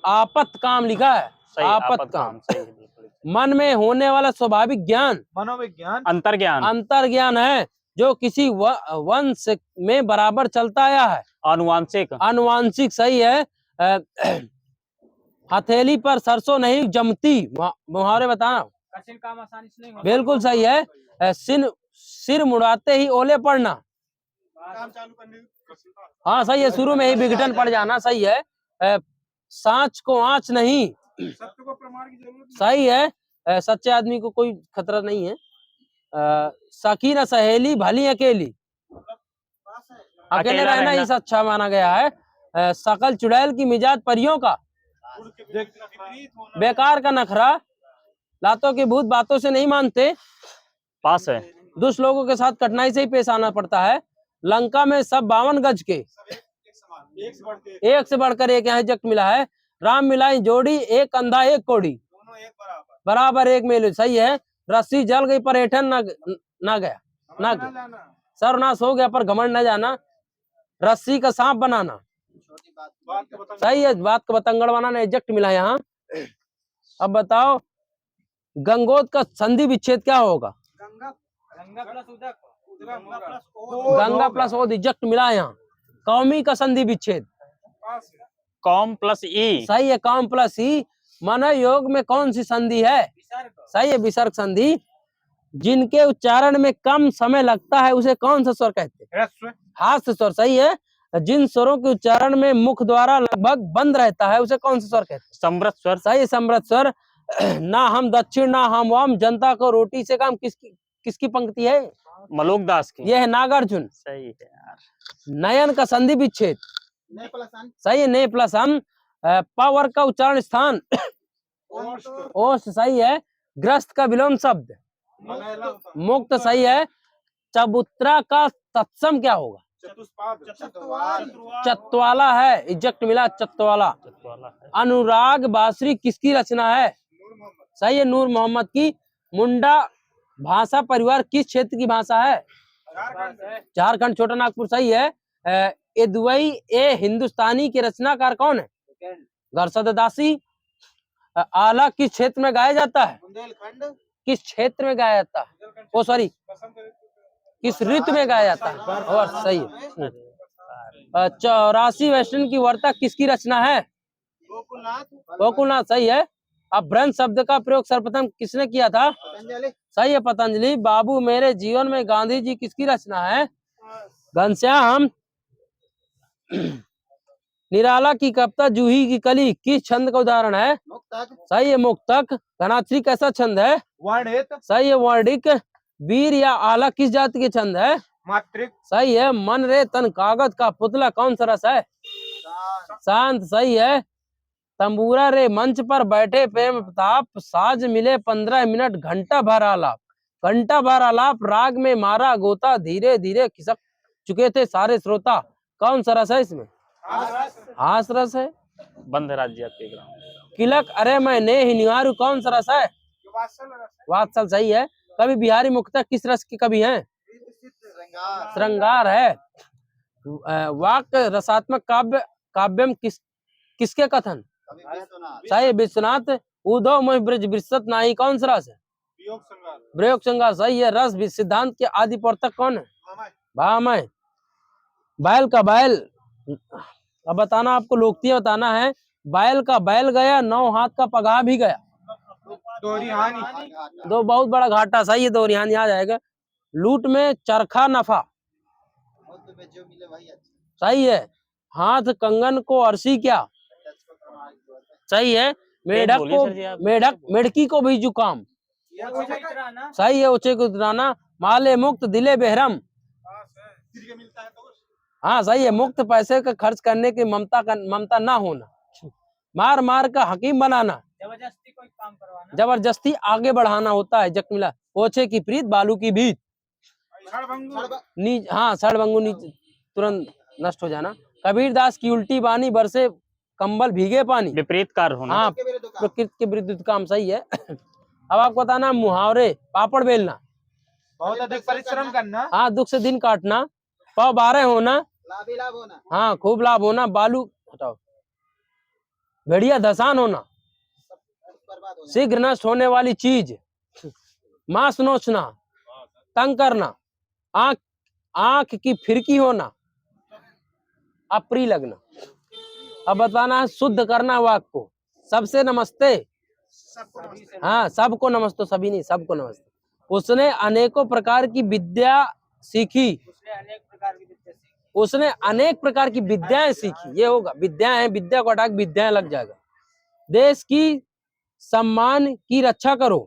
आपत काम लिखा है। सही, आपत काम। सही है, बिल्कुल। मन में होने वाला स्वाभाविक ज्ञान, मनोविज्ञान। अंतर्ज्ञान। अंतर्ज्ञान है जो किसी वंश में बराबर चलता आया है। आनुवांशिक। आनुवांशिक। सही है। हथेली पर सरसों नहीं जमती, मुहावरे बताना। कठिन काम आसानी से नहीं होता। बिल्कुल सही है। सिर मुड़ाते ही ओले पड़ना। काम चालू करने। हाँ सही है। शुरू में ही विघटन पड़ जाना। सही है। सांच को आंच नहीं। सत्य को प्रमाण की जरूरत नहीं। सही है। सच्चे आदमी को कोई खतरा नहीं है। सखी न सहेली भली अकेली। अकेले रहना ही अच्छा माना गया है। सकल चुड़ैल की मिजाज परियों का। बेकार का नखरा। लातों के भूत बातों से नहीं मानते। पास है। दुष्ट लोगों के साथ कठिनाई से ही पेश आना पड़ता है। लंका में सब 52 गज के, एक से बढ़कर एक यहाँ जग मिला है। राम मिलाई जोड़ी, एक कंधा एक कोड़ी, बराबर एक मेल। सही है। रस्सी जल गई पर ऐठन ना गया, ना गया। सर्वनाश हो गया पर घमंड न जाना। रस्सी का सांप बनाना। सही है। बात का बतंगड़ बनाना एग्जैक्ट मिला यहाँ। अब बताओ गंगोत का संधि विच्छेद क्या होगा? गंगा प्लस ओद एग्जैक्ट मिला यहाँ। कौमी का संधि विच्छेद कॉम प्लस ई। सही है। कौम प्लस ई। मन योग में कौन सी संधि है? सही है। विसर्ग संधि। जिनके उच्चारण में कम समय लगता है उसे कौन सा स्वर कहते हैं? हास्य स्वर। सही है। जिन स्वरों के उच्चारण में मुख द्वारा लगभग बंद रहता है उसे कौन सा स्वर कहते हैं? समृत स्वर। सही है। समृत स्वर। ना हम दक्षिण ना हम वाम, जनता को रोटी से काम किसकी पंक्ति है? मलूक दास की। यह है नागार्जुन। सही है यार। नयन का संधि विच्छेद। सही है। ने प्लस अन। पावर का उच्चारण स्थान ओष्ठ। सही है। ग्रस्त का विलोम शब्द मुक्त। सही है। चबूतरा का तत्सम क्या होगा? चतवाला है। इजेक्ट मिला। चतवाला। अनुराग बासरी किसकी रचना है? सही है। नूर मोहम्मद की। मुंडा भाषा परिवार किस क्षेत्र की भाषा है? झारखंड छोटा नागपुर। सही है। एदुवई ए हिंदुस्तानी के रचनाकार कौन है? गरसद दासी। आला किस क्षेत्र में गाया जाता है? किस क्षेत्र में गाया जाता है? ओ सॉरी, किस ऋतु में गाया जाता है? और सही है। 84 वेस्टर्न की वार्ता किसकी रचना है? गोकुलनाथ। सही है। अब भ्रंश शब्द का प्रयोग सर्वप्रथम किसने किया था? सही है। पतंजलि। बाबू मेरे जीवन में गांधी जी किसकी रचना है? घनश्याम। निराला की कविता जूही की कली किस छंद का उदाहरण है? मुक्तक। सही है, मुक्तक। घनाक्षरी कैसा छंद है? वर्णित। सही है, वर्णिक। वीर या आला किस जाति के छंद है? मात्रिक। सही है। मन रे तन कागज का पुतला कौन सा रस है? शांत। सही है। तंबूरा रे मंच पर बैठे प्रेम प्रताप, साज मिले 15 मिनट घंटा भर आलाप, घंटा भर आलाप, राग में मारा गोता, धीरे धीरे खिसक चुके थे सारे श्रोता, कौन सा रस है इसमें? हास रस है। बंद राज्य आपके ग्राम। किलक अरे मैं ने ही निहारू कौन सा रस है? वात्सल। सही है। कवि बिहारी मुख्तः किस रस के कवि हैं? श्रृंगार है। वाक्य रसात्मक काव्यम किसके कथन? सही, विश्वनाथ। उद्धव में ब्रज विरसत नाही कौन सा रस है? वियोग श्रृंगार। सही है। रस सिद्धांत के आदि प्रवर्तक कौन है? भामय। बैल का बैल, अब बताना आपको, लोकप्रिय बताना है। बैल का बैल गया, 9 हाथ का पगाह भी गया। दोरिहानी। दो बहुत बड़ा घाटा। सही है, दोरिहानी आ जाएगा। लूट में चरखा नफा। सही है। हाथ कंगन को अर्शी क्या? सही है। मेढक बोलिए को सर जी आप। मेढकी को भी जुकाम। सही है। ऊंचे को उतराना। माले मुक्त दिले बेहरम। हाँ सही है। मुक्त पैसे का खर्च करने की ममता ना होना। मार मार का हकीम बनाना। जबरदस्ती कोई काम करवाना। जबरदस्ती आगे बढ़ाना होता है। जक मिला ओछे की प्रीत बालू की भीत। हाँ, सड़भंगु नीचे तुरंत नष्ट हो जाना। कबीरदास की उल्टी बानी, बरसे कंबल भीगे पानी। विपरीत कार्य होना। हाँ, प्रकृति के विरुद्ध काम। सही है। अब आपको बताना मुहावरे। पापड़ बेलना, बहुत अधिक परिश्रम करना। हाँ, दुख से दिन काटना, पाव 12 होना, लाभ होना। हाँ, खूब लाभ होना, बालू हटाओ, भेड़िया धसान होना, शीघ्र नष्ट होने वाली चीज, मांस नोचना, तंग करना, आंख की फिरकी होना, अप्रिय लगना। अब बताना है शुद्ध करना वाक्य को। सबसे नमस्ते, हाँ, सबको नमस्ते, सभी नहीं, सबको नमस्ते। उसने अनेकों प्रकार की विद्या सीखी। उसने अनेक प्रकार की विद्याएं सीखी। ये होगा विद्याएं, विद्या को हटा के विद्याएं लग जाएगा। देश की सम्मान की रक्षा करो।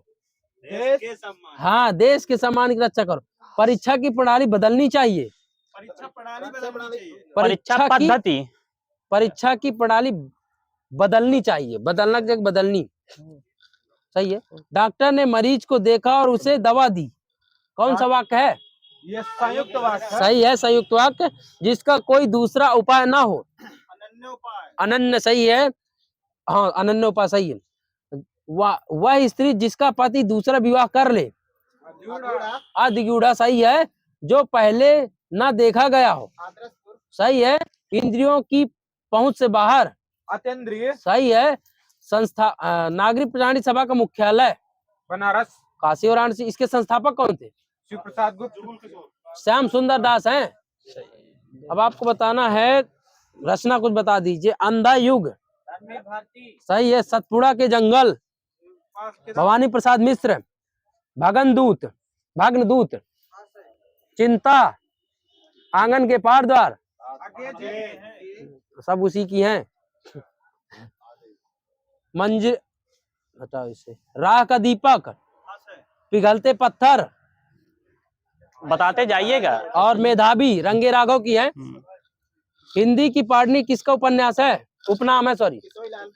देश के सम्मान। हाँ, देश के सम्मान की रक्षा करो। परीक्षा की प्रणाली बदलनी चाहिए। परीक्षा की प्रणाली बदलनी चाहिए। बदलना की जगह बदलनी। सही है। डॉक्टर ने मरीज को देखा और उसे दवा दी। कौन सा वाक्य है? ये संयुक्त वाक्य। सही है, संयुक्त वाक्य। जिसका कोई दूसरा उपाय ना हो। अनन्य उपाय। अनन्य। सही है। हाँ, अनन्य उपाय सही है। वह स्त्री जिसका पति दूसरा विवाह कर ले। अधिगूढ़ा। सही है। जो पहले ना देखा गया हो। सही है। इंद्रियों की पहुंच से बाहर। अतीन्द्रिय। सही है। संस्था नागरिक प्राणी सभा का मुख्यालय बनारस। काशी और वाराणसी। इसके संस्थापक कौन थे? शिव प्रसाद गुप्त। श्याम सुंदर दास हैं। अब आपको बताना है, रचना कुछ बता दीजिए। अंधा युग। सही है। सतपुड़ा के जंगल। भवानी प्रसाद मिश्र। भग्नदूत। चिंता। आंगन के पार द्वार। सब उसी की हैं। मंजिल, बताओ इसे। राह का दीपक। पिघलते पत्थर। बताते जाइएगा। और मेधावी रंगे राघव की है। हिंदी की पाटनी किसका उपन्यास है? उपनाम है, सॉरी।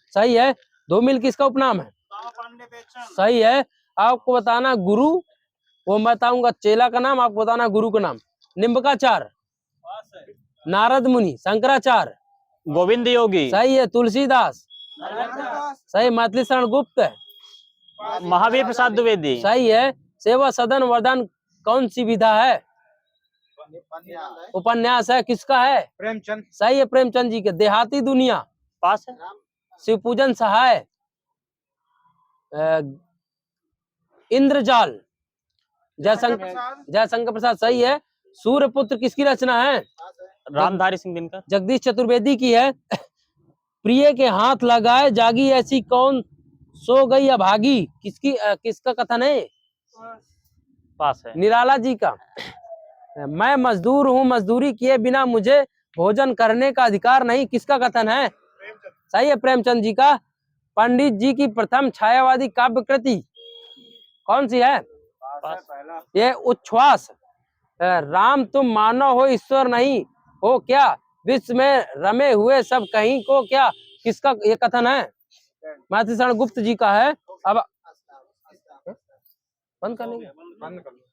सही है। धूमिल किसका उपनाम है? सही है। आपको बताना गुरु, वो बताऊंगा चेला का नाम, आपको बताना गुरु का नाम। निम्बकाचार्य, नारद मुनि, शंकराचार्य, गोविंद योगी। सही है। तुलसीदास, सही। मैथिली शरण गुप्त, महावीर प्रसाद द्विवेदी। सही है। सेवा सदन वर्धन कौन सी विधा है? उपन्यास है। किसका है? प्रेमचंद। सही है, प्रेमचंद जी के। देहाती दुनिया। पास है। शिवपूजन सहाय। इंद्रजाल, जयशंकर प्रसाद। सही है। सूर्यपुत्र किसकी रचना है? रामधारी सिंह दिनकर। जगदीश चतुर्वेदी की है। प्रिय के हाथ लगाए जागी ऐसी कौन सो गई अभागी, किसका कथन है? पास है। निराला जी का। मैं मजदूर हूँ, मजदूरी किए बिना मुझे भोजन करने का अधिकार नहीं, किसका कथन है? सही है, प्रेमचंद जी का। पंडित जी की प्रथम छायावादी काव्य कृति कौन सी है? ये उच्छ्वास। राम तुम मानव हो ईश्वर नहीं हो क्या, विश्व में रमे हुए सब कहीं को क्या, किसका ये कथन है? मातृशरण गुप्त जी का है। अब बंद कर लेंगे।